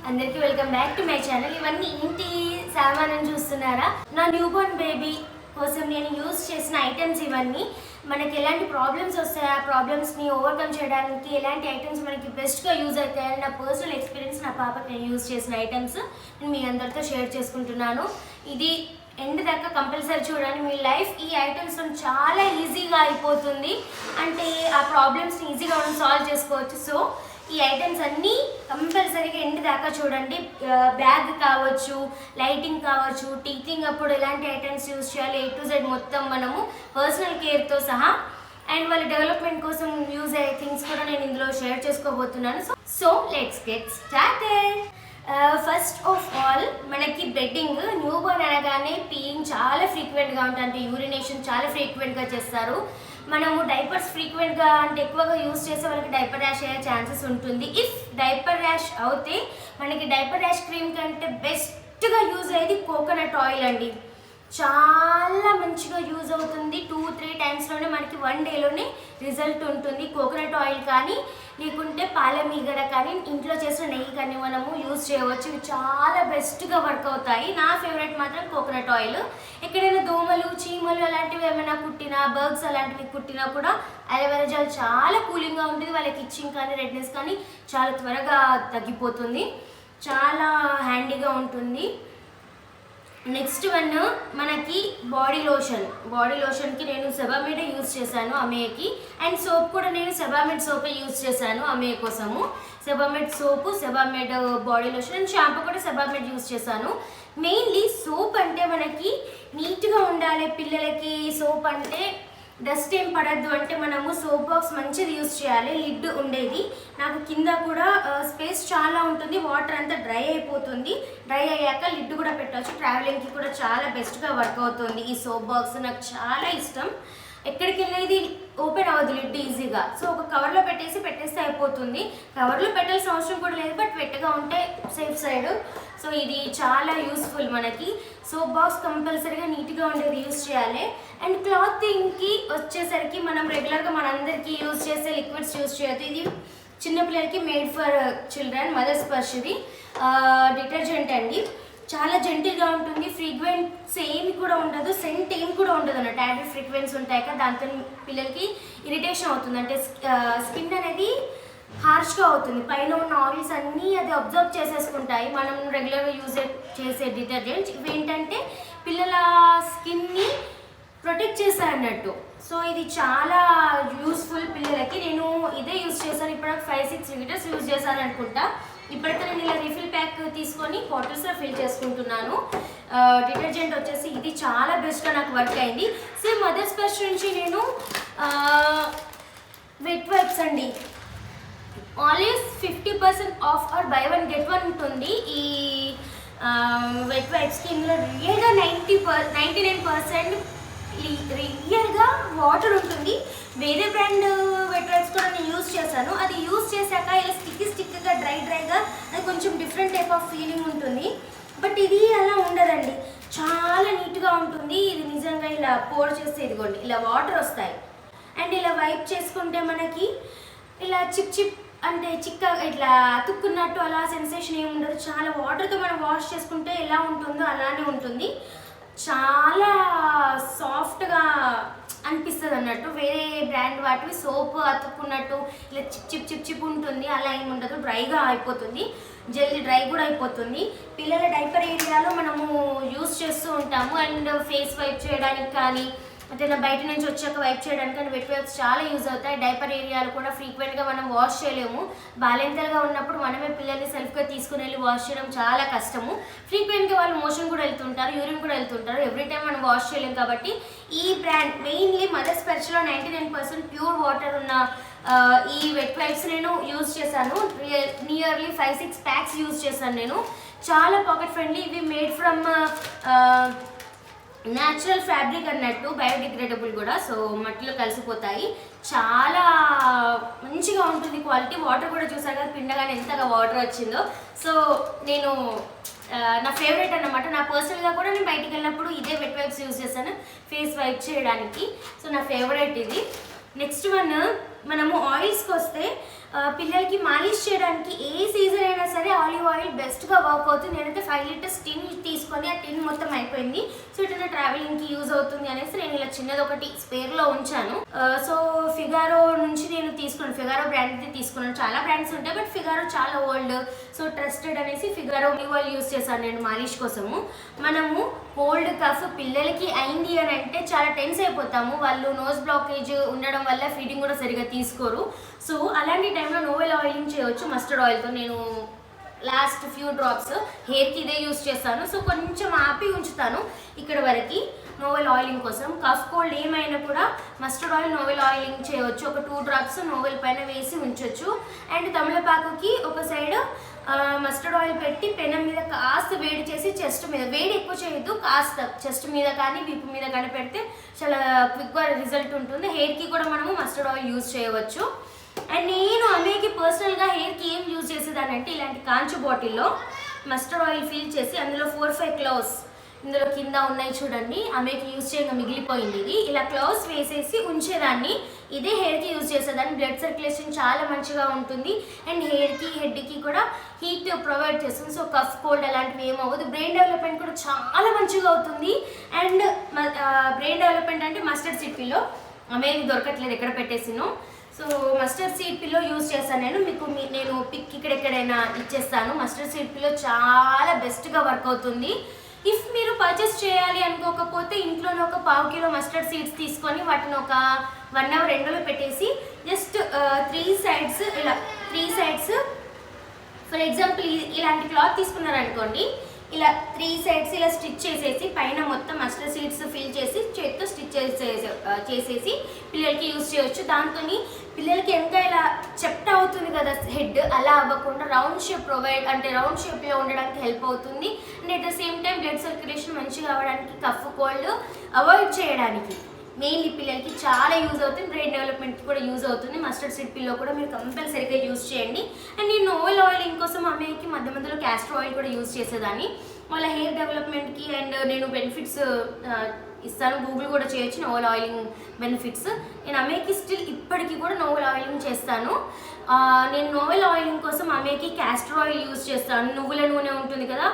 అందరికీ welcome back to my channel. ఇవన్నీ ఇంటి సామాను చూస్తున్నారా? నా న్యూ బోర్న్ బేబీ కోసం నేను యూజ్ చేసిన ఐటమ్స్ ఇవన్నీ. మనకి ఎలాంటి ప్రాబ్లమ్స్ వస్తాయి, ఆ ప్రాబ్లమ్స్ని ఓవర్కమ్ చేయడానికి ఎలాంటి ఐటమ్స్ మనకి బెస్ట్గా యూజ్ అవుతాయని నా పర్సనల్ ఎక్స్పీరియన్స్, నా పాపకి నేను యూజ్ చేసిన ఐటమ్స్ నేను మీ అందరితో షేర్ చేసుకుంటున్నాను. ఇది ఎండ్ దాకా కంపల్సరీ చూడండి. మీ లైఫ్ ఈ ఐటమ్స్తో చాలా ఈజీగా అయిపోతుంది. అంటే ఆ ప్రాబ్లమ్స్ని ఈజీగా మనం సాల్వ్ చేసుకోవచ్చు. సో ఈ ఐటమ్స్ అన్నీ కంపల్సరీగా ఎండ్ దాకా చూడండి. బ్యాగ్ కావచ్చు, లైటింగ్ కావచ్చు, టీచింగ్ అప్పుడు ఎలాంటి ఐటమ్స్ యూజ్ చేయాలి, A to Z మొత్తం మనము పర్సనల్ కేర్తో సహా అండ్ వాళ్ళ డెవలప్మెంట్ కోసం యూజ్ అయ్యే థింగ్స్ కూడా నేను ఇందులో షేర్ చేసుకోబోతున్నాను. So let's get started. First of all మనకి బెడ్డింగ్. న్యూ బోర్న్ అనగానే పీయింగ్ చాలా ఫ్రీక్వెంట్గా ఉంటుంది, అంటే యూరినేషన్ చాలా ఫ్రీక్వెంట్గా చేస్తారు. మనము డైపర్స్ ఫ్రీక్వెంట్గా అంటే ఎక్కువగా యూజ్ చేసే వాళ్ళకి డైపర్ ర్యాష్ అయ్యే ఛాన్సెస్ ఉంటుంది. ఇఫ్ డైపర్ ర్యాష్ అవుతే మనకి డైపర్ ర్యాష్ క్రీమ్ కంటే బెస్ట్గా యూజ్ అయ్యేది కోకోనట్ ఆయిల్ అండి. చాలా మంచిగా యూజ్ అవుతుంది. 2-3 టైమ్స్లోనే మనకి 1 డేలోనే రిజల్ట్ ఉంటుంది. కోకోనట్ ఆయిల్ కానీ లేకుంటే పాల మీగడ కానీ ఇంట్లో చేసిన నెయ్యి కానీ మనము యూజ్ చేయవచ్చు. ఇవి చాలా బెస్ట్గా వర్క్ అవుతాయి. నా ఫేవరెట్ మాత్రం కోకోనట్ ఆయిల్. ఎక్కడైనా దోమలు, చీమలు అలాంటివి ఏమైనా కుట్టినా, బర్గ్స్ అలాంటివి కుట్టినా కూడా అలోవెరా జెల్ చాలా కూలింగ్గా ఉంటుంది. వాళ్ళకి ఇచ్చింగ్ కానీ రెడ్నెస్ కానీ చాలా త్వరగా తగ్గిపోతుంది. చాలా హ్యాండీగా ఉంటుంది. నెక్స్ట్ వన్ మనకి బాడీ లోషన్కి నేను సెబామెడ్ యూజ్ చేశాను అమ్మేకి. అండ్ సోప్ కూడా నేను సెబామెడ్ సోపే యూజ్ చేశాను అమ్మయ్య కోసము. Sebamed soap, Sebamed body lotion and shampoo కూడా సెబామెడ్ యూజ్ చేశాను. మెయిన్లీ సోప్ అంటే మనకి నీట్గా ఉండాలి. పిల్లలకి సోప్ అంటే డస్ట్ ఏం పడద్దు అంటే మనము సోప్ బాక్స్ మంచిది యూజ్ చేయాలి. లిడ్ ఉండేది. నాకు కింద కూడా స్పేస్ చాలా ఉంటుంది. వాటర్ అంతా డ్రై అయిపోతుంది. డ్రై అయ్యాక లిడ్ కూడా పెట్టవచ్చు. ట్రావెలింగ్కి కూడా చాలా బెస్ట్గా వర్క్ అవుతుంది ఈ సోప్ బాక్స్. నాకు చాలా ఇష్టం. ఎక్కడికి వెళ్ళేది ఓపెన్ అవ్వదు లిడ్ ఈజీగా. సో ఒక కవర్లో పెట్టేస్తే అయిపోతుంది. కవర్లో పెట్టాల్సిన అవసరం కూడా లేదు, బట్ వెట్టగా ఉంటే సేఫ్ సైడ్. సో ఇది చాలా యూస్ఫుల్ మనకి. సోప్ బాక్స్ కంపల్సరీగా నీట్గా ఉండేది యూజ్ చేయాలి. అండ్ క్లాతింగ్కి వచ్చేసరికి మనం రెగ్యులర్గా మనందరికీ యూజ్ చేసే లిక్విడ్స్ యూజ్ చేయొద్దు. ఇది చిన్నపిల్లలకి మేడ్ ఫర్ చిల్డ్రన్, మదర్స్ పర్ష్ది డిటర్జెంట్ అండి. చాలా జెంటిల్గా ఉంటుంది. ఫ్రీక్వెన్స్ ఏమి కూడా ఉండదు, సెంట్ ఏమి కూడా ఉండదు అన్నట్టు. యాడెడ్ ఫ్రీక్వెన్స్ ఉంటాయి కదా, దాంతో పిల్లలకి ఇరిటేషన్ అవుతుంది. అంటే స్కిన్ అనేది హార్ష్గా అవుతుంది. పైన ఉన్న ఆయిల్స్ అన్నీ అది అబ్జర్వ్ చేసేసుకుంటాయి. మనం రెగ్యులర్గా యూజ్ చేసే డిటర్జెంట్స్ ఇవి ఏంటంటే పిల్లల స్కిన్ని ప్రొటెక్ట్ చేస్తాయి అన్నట్టు. సో ఇది చాలా యూస్ఫుల్ పిల్లలకి. నేను ఇదే యూజ్ చేశాను. ఇప్పటికి 5-6 లీటర్స్ యూజ్ చేశాను అనుకుంటా. ఇప్పటికే నేను ఇలా రీఫిల్ ప్యాక్ తీసుకొని బాటిల్స్లో ఫిల్ చేసుకుంటున్నాను. డిటర్జెంట్ వచ్చేసి ఇది చాలా బెస్ట్గా నాకు వర్క్ అయింది. సేమ్ మదర్స్ బెస్ట్ నుంచి నేను వెట్ వైప్స్ అండి. Always 50% off or buy 1 get 1 ఉంటుంది ఈ వెట్ వైప్స్కి. ఇందులో రియల్గా 99% రియల్గా వాటర్ ఉంటుంది. వేరే బ్రాండ్ వెట్ వైప్స్ కూడా నేను యూజ్ చేశాను. అది యూజ్ చేశాక ఇలా స్టిక్గా డ్రైగా అది కొంచెం డిఫరెంట్ టైప్ ఆఫ్ ఫీలింగ్ ఉంటుంది. బట్ ఇది అలా ఉండదండి, చాలా నీట్గా ఉంటుంది. ఇది నిజంగా ఇలా పోర్ చేస్తే ఇదిగోండి ఇలా వాటర్ వస్తాయి. అండ్ ఇలా వైప్ చేసుకుంటే మనకి ఇలా చిప్ అంటే చిక్కగా ఇట్లా అతుక్కున్నట్టు అలా సెన్సేషన్ ఏమి ఉండదు. చాలా వాటర్తో మనం వాష్ చేసుకుంటే ఎలా ఉంటుందో అలానే ఉంటుంది. చాలా సాఫ్ట్గా అనిపిస్తుంది అన్నట్టు. వేరే బ్రాండ్ వాటివి సోప్ అతుక్కున్నట్టు ఇలా చిప్ ఉంటుంది, అలా ఏమి ఉండదు. డ్రైగా అయిపోతుంది, జల్దీ డ్రై కూడా అయిపోతుంది. పిల్లల డైపర్ ఏరియాలో మనము యూస్ చేస్తూ ఉంటాము. అండ్ ఫేస్ వైప్ చేయడానికి కానీ అంటే బయట నుంచి వచ్చాక వైప్ చేయడానికి కానీ వెట్ వైప్స్ చాలా యూజ్ అవుతాయి. డైపర్ ఏరియాలు కూడా ఫ్రీక్వెంట్గా మనం వాష్ చేయలేము. బాలెంతలుగా ఉన్నప్పుడు మనమే పిల్లల్ని సెల్ఫ్గా తీసుకుని వెళ్ళి వాష్ చేయడం చాలా కష్టము. ఫ్రీక్వెంట్గా వాళ్ళు మోషన్ కూడా వెళ్తుంటారు, యూరిన్ కూడా వెళ్తుంటారు. ఎవ్రీ టైం మనం వాష్ చేయలేము. కాబట్టి ఈ బ్రాండ్ మెయిన్లీ మదర్స్ పర్చ్లో 99% ప్యూర్ వాటర్ ఉన్న ఈ వెట్ వైప్స్ నేను యూజ్ చేశాను. నియర్లీ 5-6 ప్యాక్స్ యూజ్ చేశాను నేను. చాలా పాకెట్ ఫ్రెండ్లీ. ఇవి మేడ్ ఫ్రమ్ న్యాచురల్ ఫ్యాబ్రిక్ అన్నట్టు, బయోడిగ్రేడబుల్ కూడా. సో మట్టిలో కలిసిపోతాయి. చాలా మంచిగా ఉంటుంది క్వాలిటీ. వాటర్ కూడా చూసారు కదా పిండగానే ఎంతగా వాటర్ వచ్చిందో. సో నేను నా ఫేవరెట్ అన్నమాట. నా పర్సనల్గా కూడా నేను బయటికి వెళ్ళినప్పుడు ఇదే వెట్ వైప్స్ యూజ్ చేశాను ఫేస్ వైప్ చేయడానికి. సో నా ఫేవరెట్ ఇది. నెక్స్ట్ మనము ఆయిల్స్కి వస్తే పిల్లలకి మాలిష్ చేయడానికి ఏ సీజన్ అయినా సరే ఆలివ్ ఆలివ్ ఆయిల్ బెస్ట్గా వర్క్ అవుతుంది. నేనైతే 5 లీటర్స్ టిన్ తీసుకొని ఆ టిన్ మొత్తం అయిపోయింది. సో ఇట్లా ట్రావెలింగ్కి యూజ్ అవుతుంది అనేసి నేను ఇలా చిన్నది ఒకటి స్పేర్లో ఉంచాను. సో ఫిగారో నుంచి నేను తీసుకున్నాను, ఫిగారో బ్రాండ్ తీసుకున్నాను. చాలా బ్రాండ్స్ ఉంటాయి బట్ ఫిగారో చాలా ఓల్డ్, సో ట్రస్టెడ్ అనేసి ఫిగారో ఆలివ్ ఆయిల్ యూజ్ చేశాను నేను మాలిష్ కోసము. మనము కోల్డ్ కఫ్ పిల్లలకి అయింది అని అంటే చాలా టెన్స్ అయిపోతాము. వాళ్ళు నోస్ బ్లాకేజ్ ఉండడం వల్ల ఫీడింగ్ కూడా సరిగా తీసుకోరు. సో అలాంటి టైంలో నోవెల్ ఆయిలింగ్ చేయవచ్చు మస్టర్డ్ ఆయిల్తో. నేను లాస్ట్ ఫ్యూ డ్రాప్స్ హెయిర్కి ఇదే యూస్ చేస్తాను. సో కొంచెం ఆపి ఉంచుతాను ఇక్కడ వరకు నోవెల్ ఆయిలింగ్ కోసం. కఫ్ కోల్డ్ ఏమైనా కూడా మస్టర్డ్ ఆయిల్ నోవెల్ ఆయిలింగ్ చేయవచ్చు. ఒక 2 డ్రాప్స్ నోవెల్ పైన వేసి ఉంచవచ్చు. అండ్ తమలపాకుకి ఒక సైడ్ మస్టర్డ్ ఆయిల్ పెట్టి పెనం మీద కాస్త వేడి చేసి చెస్ట్ మీద, వేడి ఎక్కువ చేయొద్దు, కాస్త చెస్ట్ మీద కానీ వీపు మీద కానీ పెడితే చాలా క్విక్గా రిజల్ట్ ఉంటుంది. హెయిర్కి కూడా మనము మస్టర్డ్ ఆయిల్ యూజ్ చేయవచ్చు. అండ్ నేను అమ్మేకి పర్సనల్గా హెయిర్కి ఏం యూజ్ చేసేదాన్ని అంటే ఇలాంటి కాంచు బాటిల్లో మస్టర్డ్ ఆయిల్ ఫిల్ చేసి అందులో 4-5 క్లౌస్ ఇందులో కింద ఉన్నాయి చూడండి, అమ్మేకి యూజ్ చేయగా మిగిలిపోయింది ఇది. ఇలా క్లౌస్ వేసేసి ఉంచేదాన్ని. ఇదే హెయిర్కి యూజ్ చేసేదాన్ని. బ్లడ్ సర్క్యులేషన్ చాలా మంచిగా ఉంటుంది అండ్ హెయిర్కి హెడ్కి కూడా హీట్ ప్రొవైడ్ చేస్తుంది. సో కఫ్ కోల్డ్ అలాంటివి ఏమవ్వదు. బ్రెయిన్ డెవలప్మెంట్ కూడా చాలా మంచిగా అవుతుంది. అండ్ బ్రెయిన్ డెవలప్మెంట్ అంటే మస్టర్డ్ సీడ్ పిల్లో అమ్మేకి దొరకట్లేదు, ఎక్కడ పెట్టేసినో. So mustard seed pillow use చేస్తాను నేను. నేను పిక్ ఇక్కడెక్కడైనా ఇచ్చేస్తాను. మస్టర్డ్ సీడ్ పిల్లో చాలా బెస్ట్గా వర్క్ అవుతుంది. ఇఫ్ మీరు పర్చేస్ చేయాలి అనుకోకపోతే ఇంట్లోనే ఒక 1/2 కిలో మస్టర్డ్ సీడ్స్ తీసుకొని వాటిని ఒక 1 అవర్ ఎండలో పెట్టేసి జస్ట్ 3 సైడ్స్ ఇలా 3 సైడ్స్ ఫర్ ఎగ్జాంపుల్ ఇలాంటి క్లాత్ తీసుకున్నారనుకోండి, ఇలా 3 సైడ్స్ ఇలా స్టిచ్ చేసేసి పైన మొత్తం మస్టర్డ్ సీడ్స్ ఫిల్ చేసి చేతితో స్టిచ్ చేసేసి పిల్లలకి యూజ్ చేయవచ్చు. దాంతో పిల్లలకి ఇంకా ఇలా చెప్ట్ అవుతుంది కదా హెడ్, అలా అవ్వకుండా రౌండ్ షేప్ రౌండ్ షేప్లో ఉండడానికి హెల్ప్ అవుతుంది. And at the same time blood circulation మంచిగా అవ్వడానికి, కఫ్ కోల్డ్ అవాయిడ్ చేయడానికి మెయిన్లీ పిల్లలకి చాలా యూజ్ అవుతుంది. బ్రెయిన్ డెవలప్మెంట్కి కూడా యూజ్ అవుతుంది. మస్టర్డ్ సీడ్ పిల్లో కూడా మీరు కంపల్సరీగా యూజ్ చేయండి. అండ్ నేను నోవెల్ ఆయిలింగ్ కోసం అమ్మేకి మధ్య మధ్యలో క్యాస్టర్ ఆయిల్ కూడా యూజ్ చేసేదాన్ని. వాళ్ళ హెయిర్ డెవలప్మెంట్కి అండ్ నేను బెనిఫిట్స్ ఇస్తాను. గూగుల్ కూడా చేయొచ్చు నోవెల్ ఆయిలింగ్ బెనిఫిట్స్. నేను అమ్మేకి స్టిల్ ఇప్పటికీ కూడా నోవెల్ ఆయిలింగ్ చేస్తాను. నేను నోవెల్ ఆయిలింగ్ కోసం అమ్మేకి క్యాస్టర్ ఆయిల్ యూజ్ చేస్తాను. నువ్వుల నూనె ఉంటుంది కదా,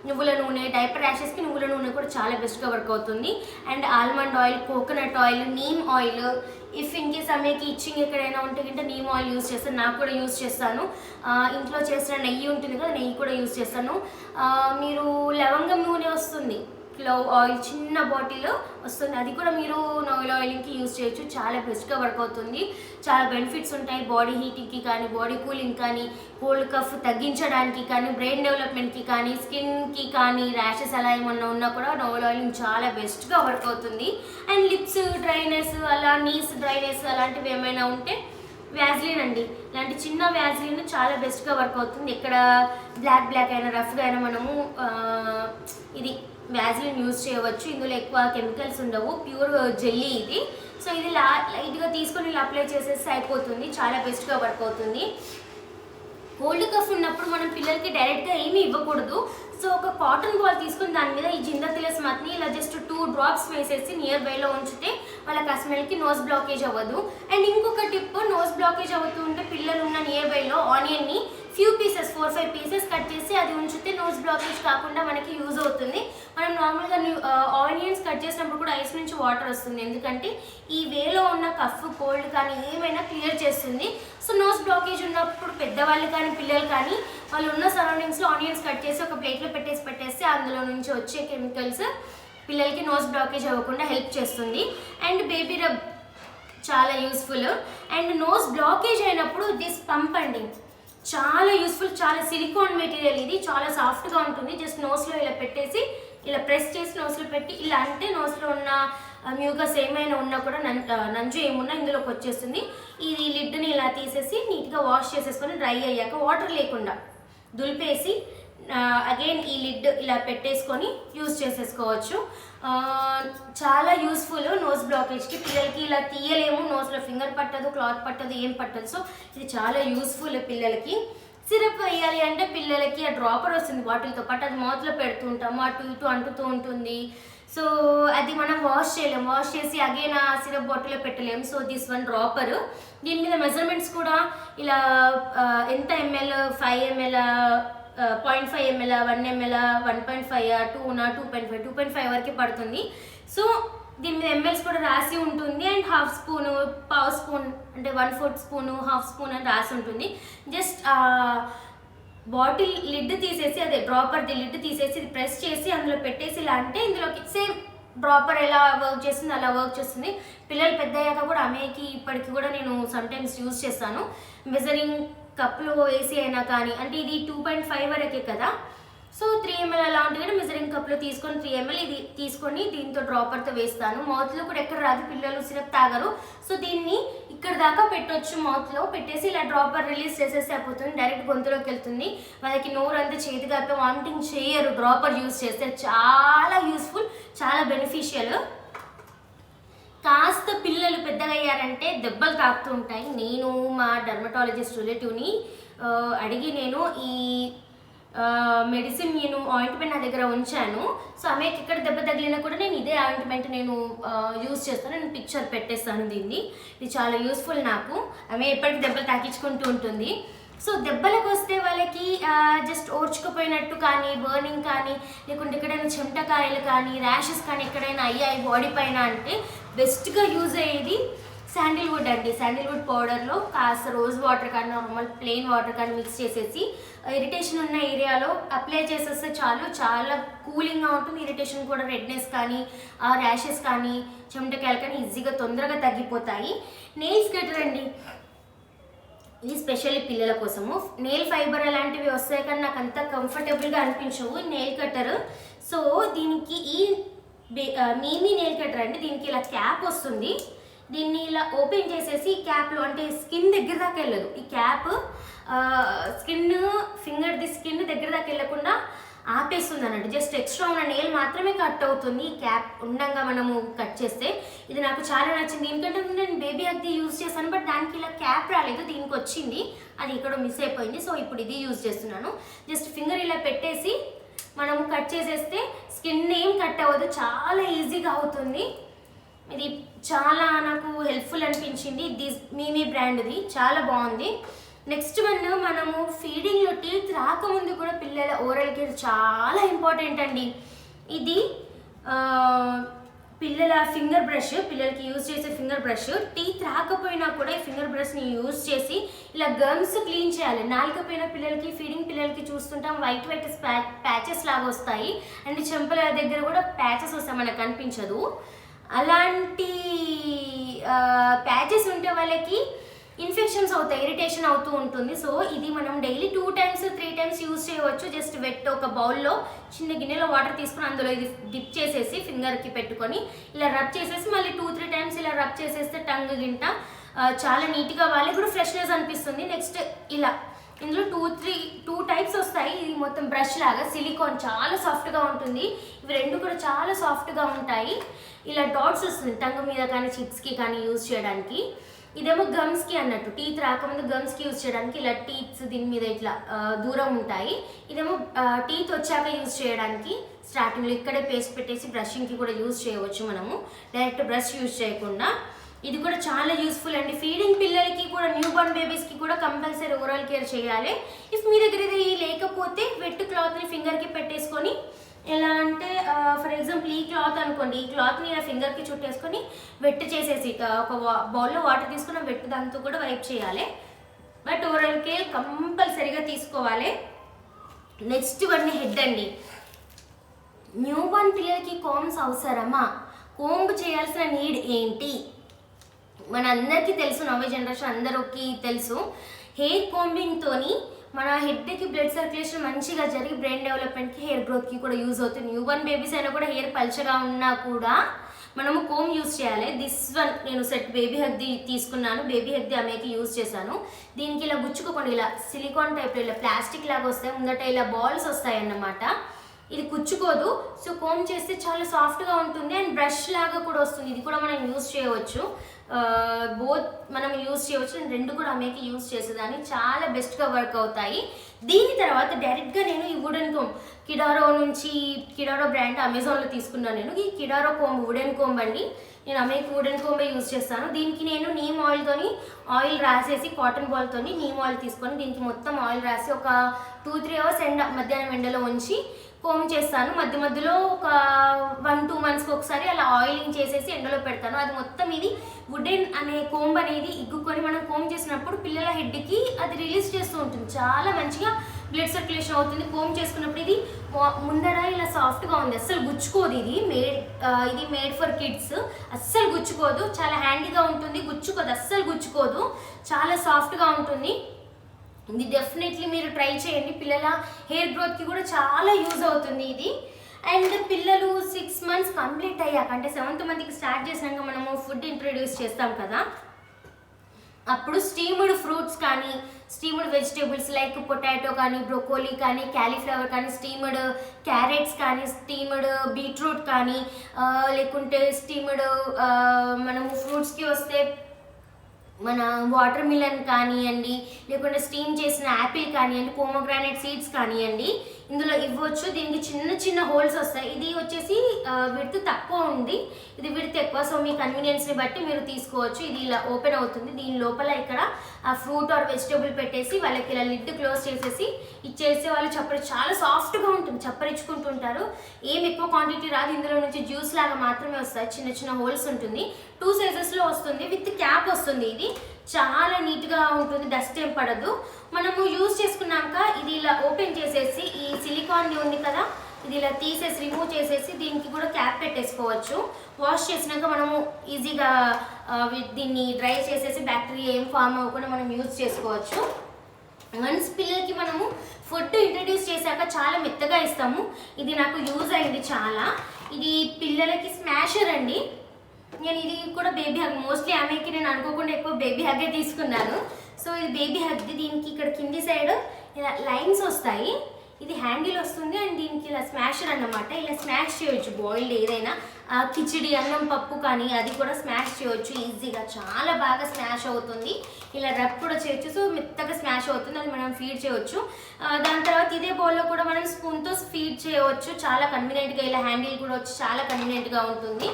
నువ్వుల నూనె డైపర్ ర్యాషెస్కి నువ్వుల నూనె కూడా చాలా బెస్ట్గా వర్క్ అవుతుంది. And almond oil, coconut oil, neem oil, if in case అమ్మేకి ఇచ్చింగ్ ఎక్కడైనా ఉంటే కంటే నీమ్ ఆయిల్ యూజ్ చేస్తాను. నాకు కూడా యూజ్ చేస్తాను. ఇంట్లో చేసిన నెయ్యి ఉంటుంది కదా, నెయ్యి కూడా యూజ్ చేస్తాను. మీరు లవంగం నూనె వస్తుంది, క్లవ్ ఆయిల్ చిన్న బాటిల్ వస్తుంది, అది కూడా మీరు నోవెల్ ఆయిలింగ్కి యూజ్ చేయొచ్చు. చాలా బెస్ట్గా వర్క్ అవుతుంది. చాలా బెనిఫిట్స్ ఉంటాయి. బాడీ హీటింగ్కి కానీ, బాడీ కూలింగ్ కానీ, కోల్డ్ కఫ్ తగ్గించడానికి కానీ, బ్రెయిన్ డెవలప్మెంట్కి కానీ, స్కిన్కి కానీ, ర్యాషెస్ అలా ఏమన్నా ఉన్నా కూడా నోవెల్ ఆయిలింగ్ చాలా బెస్ట్గా వర్క్ అవుతుంది. అండ్ లిప్స్ డ్రైనెస్, అలా నీస్ డ్రైనెస్ అలాంటివి ఏమైనా ఉంటే వ్యాజ్లిన్ అండి, ఇలాంటి చిన్న వ్యాజ్లిన్ చాలా బెస్ట్గా వర్క్ అవుతుంది. ఎక్కడ బ్లాక్ అయినా రఫ్గా అయినా మనము ఇది వ్యాజ్లిన్ యూజ్ చేయవచ్చు. ఇందులో ఎక్కువ కెమికల్స్ ఉండవు, ప్యూర్ జెల్లీ ఇది. సో ఇది లైట్గా తీసుకొని ఇలా అప్లై చేసేసి అయిపోతుంది. చాలా బెస్ట్గా వర్క్ అవుతుంది. కోల్డ్ కఫ్ ఉన్నప్పుడు మనం పిల్లలకి డైరెక్ట్గా ఏమీ ఇవ్వకూడదు. సో ఒక కాటన్ బాల్ తీసుకుని దాని మీద ఈ జిందా తిలస్మాత్ని ఇలా జస్ట్ 2 డ్రాప్స్ వేసేసి నియర్ బైలో ఉంచితే వాళ్ళకి ఆ స్మెల్కి నోస్ బ్లాకేజ్ అవ్వదు. అండ్ ఇంకొక టిప్, నోస్ బ్లాకేజ్ అవుతూ ఉంటే పిల్లలు ఉన్న నియర్ బైలో ఆనియన్ని ఫ్యూ పీసెస్ 4-5 పీసెస్ కట్ చేసి అది ఉంచితే నోస్ బ్లాకేజ్ కాకుండా మనకి యూజ్ అవుతుంది. మనం నార్మల్గా ఆనియన్స్ కట్ చేసినప్పుడు కూడా ఐస్ నుంచి వాటర్ వస్తుంది, ఎందుకంటే ఈ వేలో ఉన్న కఫ్ కోల్డ్ కానీ ఏమైనా క్లియర్ చేస్తుంది. సో నోస్ బ్లాకేజ్ ఉన్నప్పుడు పెద్దవాళ్ళు కానీ పిల్లలు కానీ వాళ్ళు ఉన్న సరౌండింగ్స్లో ఆనియన్స్ కట్ చేసి ఒక ప్లేట్లో పెట్టేస్తే అందులో నుంచి వచ్చే కెమికల్స్ పిల్లలకి నోస్ బ్లాకేజ్ అవ్వకుండా హెల్ప్ చేస్తుంది. అండ్ బేబీ రబ్ చాలా యూస్ఫుల్. అండ్ నోస్ బ్లాకేజ్ అయినప్పుడు దిస్ పంప్ అండి చాలా యూస్ఫుల్. చాలా సిలికాన్ మెటీరియల్, ఇది చాలా సాఫ్ట్గా ఉంటుంది. జస్ట్ నోస్లో ఇలా పెట్టేసి ఇలా ప్రెస్ చేసి నోస్లో పెట్టి ఇలా అంటే నోస్లో ఉన్న మ్యూకస్ ఏమైనా ఉన్నా కూడా నంజు ఏమున్నా ఇందులోకి వచ్చేస్తుంది. ఇది లిడ్ని ఇలా తీసేసి నీట్గా వాష్ చేసేసుకొని డ్రై అయ్యాక వాటర్ లేకుండా దులిపేసి అగైన్ ఈ లిడ్ ఇలా పెట్టేసుకొని యూజ్ చేసేసుకోవచ్చు. చాలా యూస్ఫుల్ నోస్ బ్లాకేజ్కి. పిల్లలకి ఇలా తీయలేము, నోస్లో ఫింగర్ పట్టదు, క్లాత్ పట్టదు, ఏం పట్టదు. సో ఇది చాలా యూస్ఫుల్ పిల్లలకి. సిరప్ వేయాలి అంటే పిల్లలకి ఆ డ్రాపర్ వస్తుంది బాటిల్తో పాటు, అది మౌత్లో పెడుతూ ఉంటాము, అటు ఇటు అంటుతూ ఉంటుంది. సో అది మనం వాష్ చేయలేము, వాష్ చేసి అగైన్ ఆ సిరప్ బాటిల్లో పెట్టలేము. సో దిస్ వన్ డ్రాపర్, దీని మీద మెజర్మెంట్స్ కూడా ఇలా ఎంత ml 5 ml 0.5 ml 1 ml 1.5 2 2.5 వరకు పడుతుంది. సో దీని మీద ఎంఎల్స్ కూడా రాసి ఉంటుంది అండ్ హాఫ్ స్పూను పావు స్పూన్ అంటే 1/4 స్పూను హాఫ్ స్పూన్ అని రాసి ఉంటుంది. జస్ట్ బాటిల్ లిడ్ తీసేసి అదే డ్రాపర్ది లిడ్ తీసేసి ఇది ప్రెస్ చేసి అందులో పెట్టేసి ఇలా అంటే ఇందులోకి సేమ్ డ్రాపర్ ఎలా వర్క్ చేస్తుంది అలా వర్క్ చేస్తుంది. పిల్లలు పెద్ద అయ్యాక కూడా అమ్మేకి ఇప్పటికి కూడా నేను సమ్టైమ్స్ యూజ్ చేస్తాను. మెజరింగ్ కప్లో వేసి అయినా కానీ అంటే ఇది 2.5 వరకే కదా. సో 3 ml అలా ఉంటుంది కానీ మెజరింగ్ కప్లో తీసుకొని 3 ml ఇది తీసుకొని దీంతో డ్రాపర్తో వేస్తాను. మౌత్లో కూడా ఎక్కడ రాదు, పిల్లలు సిరప్ తాగరు. సో దీన్ని ఇక్కడ దాకా పెట్టొచ్చు, మౌత్లో పెట్టేసి ఇలా డ్రాపర్ రిలీజ్ చేసేస్తే అయిపోతుంది, డైరెక్ట్ గొంతులోకి వెళ్తుంది. వాళ్ళకి నోరు అంతా చేతిగా అయిపోయి వామిటింగ్ చేయరు డ్రాపర్ యూజ్ చేస్తే. చాలా యూస్ఫుల్, చాలా బెనిఫిషియల్. కాస్త పిల్లలు పెద్దగా అయ్యారంటే దెబ్బలు తాకుతూ ఉంటాయి. నేను మా డర్మటాలజిస్ట్ రిలేటివ్ని అడిగి నేను ఈ మెడిసిన్ నేను ఆయింట్మెంట్ నా దగ్గర ఉంచాను. సో ఆమెకి ఇక్కడ దెబ్బ తగిలినా కూడా నేను ఇదే ఆయింట్మెంట్ నేను యూజ్ చేస్తాను. నేను పిక్చర్ పెట్టేస్తాను దీన్ని. ఇది చాలా యూస్ఫుల్ నాకు. ఆమె ఎప్పటికీ దెబ్బలు తాకించుకుంటూ ఉంటుంది. సో దెబ్బలకు వస్తే వాళ్ళకి జస్ట్ ఓర్చుకుపోయినట్టు కానీ బర్నింగ్ కానీ లేకుంటే ఎక్కడైనా చెమటకాయలు కానీ ర్యాషెస్ కానీ ఎక్కడైనా అయ్యాయి బాడీ పైన అంటే బెస్ట్గా యూజ్ అయ్యేది శాండిల్వుడ్ అండి. శాండిల్వుడ్ పౌడర్లో కాస్త రోజ్ వాటర్ కానీ నార్మల్ ప్లెయిన్ వాటర్ కానీ మిక్స్ చేసేసి ఇరిటేషన్ ఉన్న ఏరియాలో అప్లై చేసేస్తే చాలు, చాలా కూలింగ్గా ఉంటుంది. ఇరిటేషన్ కూడా రెడ్నెస్ కానీ ర్యాషెస్ కానీ చెమటకాయలు కానీ ఈజీగా తొందరగా తగ్గిపోతాయి. నెయిల్స్ కట్టర్ అండి, ఇది స్పెషల్లీ పిల్లల కోసము. నెయిల్ ఫైబర్ అలాంటివి వస్తాయి కానీ నాకు అంత కంఫర్టబుల్గా అనిపించవు నెయిల్ కట్టర్. సో దీనికి ఈ మీమీ నెయిల్ కట్టర్ అండి, దీనికి ఇలా క్యాప్ వస్తుంది. దీన్ని ఇలా ఓపెన్ చేసేసి క్యాప్లో అంటే స్కిన్ దగ్గర దాకా వెళ్ళదు. ఈ క్యాప్ స్కిన్ దగ్గర దాకా వెళ్ళకుండా ఆపేస్తుంది అన్నట్టు. జస్ట్ ఎక్స్ట్రా ఉన్న నెయిల్ మాత్రమే కట్ అవుతుంది ఈ క్యాప్ ఉండగా మనము కట్ చేస్తే. ఇది నాకు చాలా నచ్చింది. దీనికంటే నేను బేబీ హగ్ది యూజ్ చేశాను, బట్ దానికి ఇలా క్యాప్ రాలేదు, దీనికి వచ్చింది. అది ఇక్కడ మిస్ అయిపోయింది. సో ఇప్పుడు ఇది యూజ్ చేస్తున్నాను. జస్ట్ ఫింగర్ ఇలా పెట్టేసి మనము కట్ చేసేస్తే స్కిన్ ఏం కట్ అవ్వదు, చాలా ఈజీగా అవుతుంది. ఇది చాలా నాకు హెల్ప్ఫుల్ అనిపించింది. మీమీ బ్రాండ్ది చాలా బాగుంది. నెక్స్ట్ వన్, మనము ఫీడింగ్లో టీత్ రాకముందు కూడా పిల్లల ఓరల్ కేర్ చాలా ఇంపార్టెంట్ అండి. ఇది పిల్లల ఫింగర్ బ్రష్, పిల్లలకి యూజ్ చేసే ఫింగర్ బ్రష్. టీత్ రాకపోయినా కూడా ఈ ఫింగర్ బ్రష్ని యూజ్ చేసి ఇలా గమ్స్ క్లీన్ చేయాలి. నాలుకపోయిన పిల్లలకి ఫీడింగ్ పిల్లలకి చూస్తుంటాం వైట్ ప్యాచెస్ లాగా వస్తాయి అండ్ చెంపల దగ్గర కూడా ప్యాచెస్ వస్తాయి, మనకు కనిపించదు. అలాంటి ప్యాచెస్ ఉంటే వాళ్ళకి ఇన్ఫెక్షన్స్ అవుతాయి, ఇరిటేషన్ అవుతూ ఉంటుంది. సో ఇది మనం డైలీ 2 times 3 times యూజ్ చేయవచ్చు. జస్ట్ ఒక బౌల్లో చిన్న గిన్నెలో వాటర్ తీసుకుని అందులో ఇది డిప్ చేసేసి ఫింగర్కి పెట్టుకొని ఇలా రబ్ చేసేసి మళ్ళీ 2-3 times ఇలా రబ్ చేసేస్తే టంగ్ గింట చాలా నీట్గా వాళ్ళకి కూడా ఫ్రెష్నెస్ అనిపిస్తుంది. నెక్స్ట్ ఇలా ఇందులో 2 types వస్తాయి. ఇది మొత్తం బ్రష్ లాగా సిలికాన్ చాలా సాఫ్ట్గా ఉంటుంది. ఇవి రెండు కూడా చాలా సాఫ్ట్గా ఉంటాయి. ఇలా డాట్స్ వస్తుంది టంగ్ మీద కానీ చిప్స్కి కానీ యూజ్ చేయడానికి. ఇదేమో గమ్స్కి అన్నట్టు, టీత్ రాకముందు గమ్స్కి యూజ్ చేయడానికి ఇలా టీత్స్ దీని మీద ఇట్లా దూరం ఉంటాయి. ఇదేమో టీత్ వచ్చాక యూజ్ చేయడానికి స్టార్టింగ్లో ఇక్కడే పేస్ట్ పెట్టేసి బ్రషింగ్కి కూడా యూజ్ చేయవచ్చు మనము, డైరెక్ట్ బ్రష్ యూజ్ చేయకుండా. ఇది కూడా చాలా యూస్ఫుల్ అండి. ఫీడింగ్ పిల్లలకి కూడా న్యూ బోర్న్ బేబీస్కి కూడా కంపల్సరీ ఓరల్ కేర్ చేయాలి. ఇఫ్ మీ దగ్గర ఇది లేకపోతే వెట్ క్లాత్ని ఫింగర్కి పెట్టేసుకొని ఎలా అంటే ఫర్ ఎగ్జాంపుల్ ఈ క్లాత్ అనుకోండి, ఈ క్లాత్ని ఇలా ఫింగర్కి చుట్టేసుకొని వెట్ చేసేసి ఒక బౌల్లో వాటర్ తీసుకుని వెట్ దాంతో కూడా వైప్ చేయాలి. బట్ ఓరల్ కేర్ కంపల్సరీగా తీసుకోవాలి. నెక్స్ట్ వన్ హెడ్ అండి. న్యూ బోర్న్ పిల్లలకి కోమ్స్ అవసరమా? కోంబ్ చేయాల్సిన నీడ్ ఏంటి? మన అందరికీ తెలుసు, నవ్వే జనరేషన్ అందరికీ తెలుసు. హెయిర్ కోంబింగ్తోని మన హెడ్కి బ్లడ్ సర్క్యులేషన్ మంచిగా జరిగి బ్రెయిన్ డెవలప్మెంట్కి హెయిర్ గ్రోత్కి కూడా యూజ్ అవుతుంది. న్యూ బోర్న్ బేబీస్ అయినా కూడా హెయిర్ పల్చగా ఉన్నా కూడా మనము కోమ్ యూజ్ చేయాలి. దిస్ వన్ నేను సెట్ బేబీ హగ్ది తీసుకున్నాను. బేబీ హగ్ది ఆమెకి యూజ్ చేశాను. దీనికి ఇలా గుచ్చుకోకుండా ఇలా సిలికాన్ టైప్లో ఇలా ప్లాస్టిక్ లాగా వస్తాయి, ముందట ఇలా బాల్స్ వస్తాయి అన్నమాట. ఇది కుచ్చుకోదు. సో కోమ్ చేస్తే చాలా సాఫ్ట్గా ఉంటుంది అండ్ బ్రష్ లాగా కూడా వస్తుంది. ఇది కూడా మనం యూజ్ చేయవచ్చు, బోత్ మనం యూజ్ చేయవచ్చు. నేను రెండు కూడా ఆమెకి యూజ్ చేసేదాన్ని, చాలా బెస్ట్గా వర్క్ అవుతాయి. దీని తర్వాత డైరెక్ట్గా నేను ఈ వుడెన్ కోమ్ కిడారో బ్రాండ్ అమెజాన్లో తీసుకున్నాను. నేను ఈ కిడారో కోంబ్ వుడెన్ కోంబ్ అండి. నేను అమేకి వుడెన్ కోంబే యూజ్ చేస్తాను. దీనికి నేను నీమ్ ఆయిల్తోని ఆయిల్ రాసేసి కాటన్ బాల్తోని నీమ్ ఆయిల్ తీసుకొని దీనికి మొత్తం ఆయిల్ రాసి ఒక 2-3 అవర్స్ మధ్యాహ్నం ఎండలో ఉంచి కోమ్ చేస్తాను. మధ్య మధ్యలో ఒక 1-2 మంత్స్కి ఒకసారి అలా ఆయిలింగ్ చేసేసి ఎండలో పెడతాను. అది మొత్తం ఇది వుడెన్ అనే కోంబ్ అనేది ఇగ్గుకొని మనం కోమ్ చేసినప్పుడు పిల్లల హెడ్కి అది రిలీజ్ చేస్తూ ఉంటుంది. చాలా మంచిగా బ్లడ్ సర్క్యులేషన్ అవుతుంది. కోమ్ చేసుకున్నప్పుడు ఇది ముందర ఇలా సాఫ్ట్గా ఉంది, అస్సలు గుచ్చుకోదు. ఇది మేడ్ ఫర్ కిడ్స్, అస్సలు గుచ్చుకోదు. చాలా హ్యాండీగా ఉంటుంది, గుచ్చుకోదు, అస్సలు గుచ్చుకోదు, చాలా సాఫ్ట్గా ఉంటుంది. ఇది డెఫినెట్లీ మీరు ట్రై చేయండి. పిల్లల హెయిర్ గ్రోత్కి కూడా చాలా యూజ్ అవుతుంది ఇది. అండ్ పిల్లలు 6 మంత్స్ కంప్లీట్ అయ్యాక అంటే 7th మంత్కి స్టార్ట్ చేసినాక మనము ఫుడ్ ఇంట్రొడ్యూస్ చేస్తాం కదా, అప్పుడు స్టీమ్డ్ ఫ్రూట్స్ కానీ స్టీమ్డ్ వెజిటేబుల్స్ లైక్ పొటాటో కానీ బ్రోకోలీ కానీ క్యాలీఫ్లవర్ కానీ స్టీమ్డ్ క్యారెట్స్ కానీ స్టీమ్డ్ బీట్రూట్ కానీ లేకుంటే స్టీమ్డ్ మనము ఫ్రూట్స్కి వస్తే మన వాటర్ మిలన్ కానివ్వండి, లేకుంటే స్టీమ్ చేసిన యాపిల్ కానివ్వండి, పోమోగ్రానైట్ సీడ్స్ కానివ్వండి, ఇందులో ఇవ్వచ్చు. దీనికి చిన్న చిన్న హోల్స్ వస్తాయి. ఇది వచ్చేసి విడ్త్ తక్కువ ఉంది, ఇది విడ్త్ ఎక్కువ. సో మీ కన్వీనియన్స్ని బట్టి మీరు తీసుకోవచ్చు. ఇది ఇలా ఓపెన్ అవుతుంది. దీని లోపల ఇక్కడ ఆ ఫ్రూట్ ఆర్ వెజిటేబుల్ పెట్టేసి వాళ్ళకి ఇలా లిడ్ క్లోజ్ చేసేసి ఇచ్చేస్తే వాళ్ళు చాలా సాఫ్ట్గా ఉంటుంది, చప్పరించుకుంటుంటారు. ఏం ఎక్కువ క్వాంటిటీ రాదు. ఇందులో నుంచి జ్యూస్ లాగా మాత్రమే వస్తాయి. చిన్న చిన్న హోల్స్ ఉంటుంది. 2 సైజెస్లో వస్తుంది, విత్ క్యాప్ వస్తుంది. ఇది చాలా నీట్గా ఉంటుంది, డస్ట్ ఏం పడదు. మనము యూజ్ చేసుకున్నాక ఇది ఇలా ఓపెన్ చేసేసి ఈ సిలికాన్ ఉంది కదా, ఇది ఇలా తీసేసి రిమూవ్ చేసేసి దీనికి కూడా క్యాప్ పెట్టేసుకోవచ్చు. వాష్ చేసినాక మనము ఈజీగా దీన్ని డ్రై చేసేసి బ్యాక్టీరియా ఏం ఫామ్ అవ్వకుండా మనం యూజ్ చేసుకోవచ్చు. వన్స్ పిల్లలకి మనము ఫుడ్ ఇంట్రడ్యూస్ చేశాక చాలా మెత్తగా ఇస్తాము. ఇది నాకు యూజ్ అయింది చాలా. ఇది పిల్లలకి స్మాషర్ అండి. నేను ఇది కూడా బేబీ హగ్, మోస్ట్లీ ఆమెకి నేను అనుకోకుండా ఎక్కువ బేబీ హగ్గే తీసుకున్నాను. సో ఇది బేబీ హగ్ది. దీనికి ఇక్కడ కింది సైడ్ ఇలా లైన్స్ వస్తాయి. ఇది హ్యాండిల్ వస్తుంది అండ్ దీనికి ఇలా స్మాషర్ అన్నమాట. ఇలా స్మాష్ చేయొచ్చు బాయిల్డ్ ఏదైనా కిచిడి అన్నం పప్పు కానీ అది కూడా స్మాష్ చేయొచ్చు ఈజీగా, చాలా బాగా స్మాష్ అవుతుంది. ఇలా రబ్ కూడా చేయొచ్చు. సో మెత్తగా స్మాష్ అవుతుంది, అది మనం ఫీడ్ చేయవచ్చు. దాని తర్వాత ఇదే బౌల్లో కూడా మనం స్పూన్తో ఫీడ్ చేయవచ్చు. చాలా కన్వీనియంట్గా ఇలా హ్యాండిల్ కూడా వచ్చి చాలా కన్వీనియంట్గా ఉంటుంది.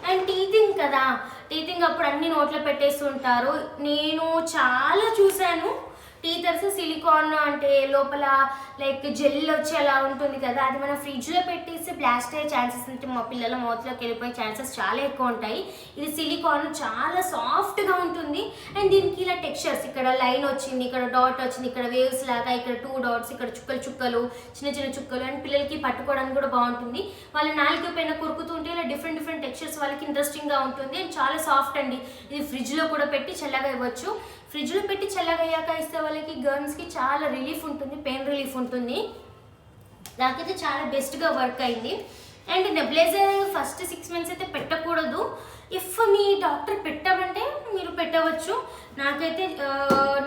అండ్ టీతింగ్ కదా, టీతింగ్ అప్పుడు అన్ని నోట్లో పెట్టేస్తుంటారు. నేను చాలా చూశాను టీథర్స్ సిలికాన్ అంటే లోపల లైక్ జెల్ వచ్చి అలా ఉంటుంది కదా, అది మనం ఫ్రిడ్జ్లో పెట్టేసి బ్లాస్ట్ అయ్యే ఛాన్సెస్ అంటే మా పిల్లల మౌత్లోకి వెళ్ళిపోయే ఛాన్సెస్ చాలా ఎక్కువ ఉంటాయి. ఇది సిలికాన్ చాలా సాఫ్ట్గా ఉంటుంది. అండ్ దీనికి ఇలా టెక్స్చర్స్, ఇక్కడ లైన్ వచ్చింది, ఇక్కడ డాట్ వచ్చింది, ఇక్కడ వేవ్స్ లాగా, ఇక్కడ 2 డాట్స్, ఇక్కడ చుక్కలు చుక్కలు, చిన్న చిన్న చుక్కలు. అండ్ పిల్లలకి పట్టుకోవడానికి కూడా బాగుంటుంది. వాళ్ళ నాలుగు పైన కొరుకుతుంటే ఇలా డిఫరెంట్ టెక్స్చర్స్ వాళ్ళకి ఇంట్రెస్టింగ్గా ఉంటుంది. అండ్ చాలా సాఫ్ట్ అండి. ఇది ఫ్రిడ్జ్లో కూడా పెట్టి చల్లగా ఇవ్వచ్చు. ఫ్రిడ్జ్లో పెట్టి చల్లగా అయ్యాక ఇస్తే వాళ్ళకి గర్మ్స్కి చాలా రిలీఫ్ ఉంటుంది, పెయిన్ రిలీఫ్ ఉంటుంది. నాకైతే చాలా బెస్ట్గా వర్క్ అయింది. అండ్ నెబ్లైజర్ ఫస్ట్ 6 మంత్స్ అయితే పెట్టకూడదు. ఇఫ్ మీ డాక్టర్ పెట్టమంటే మీరు పెట్టవచ్చు. నాకైతే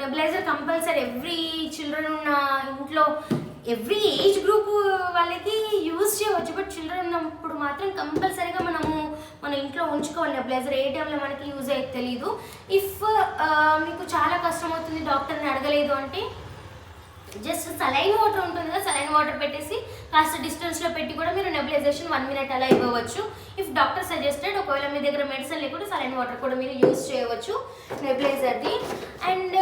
నెబ్లైజర్ కంపల్సరీ ఎవ్రీ చిల్డ్రన్ ఉన్న ఇంట్లో ఎవ్రీ ఏజ్ గ్రూప్ వాళ్ళకి యూజ్ చేయవచ్చు. బట్ చిల్డ్రన్ ఉన్నప్పుడు మాత్రం కంపల్సరీగా మన ఇంట్లో ఉంచుకోవాలి నెబ్లైజర్. ఏ టైంలో మనకి యూజ్ అయ్యేది తెలీదు. ఇఫ్ మీకు చాలా కష్టం అవుతుంది డాక్టర్ని అడగలేదు అంటే జస్ట్ సలైన్ వాటర్ ఉంటుంది కదా, సలైన్ వాటర్ పెట్టేసి కాస్త డిస్టెన్స్లో పెట్టి కూడా మీరు నెబ్లైజేషన్ 1 మినిట్ అలా ఇవ్వవచ్చు. ఇఫ్ డాక్టర్ సజెస్టెడ్, ఒకవేళ మీ దగ్గర మెడిసిన్ లేకుండా సలైన్ వాటర్ కూడా మీరు యూజ్ చేయవచ్చు నెబ్లైజర్ది. అండ్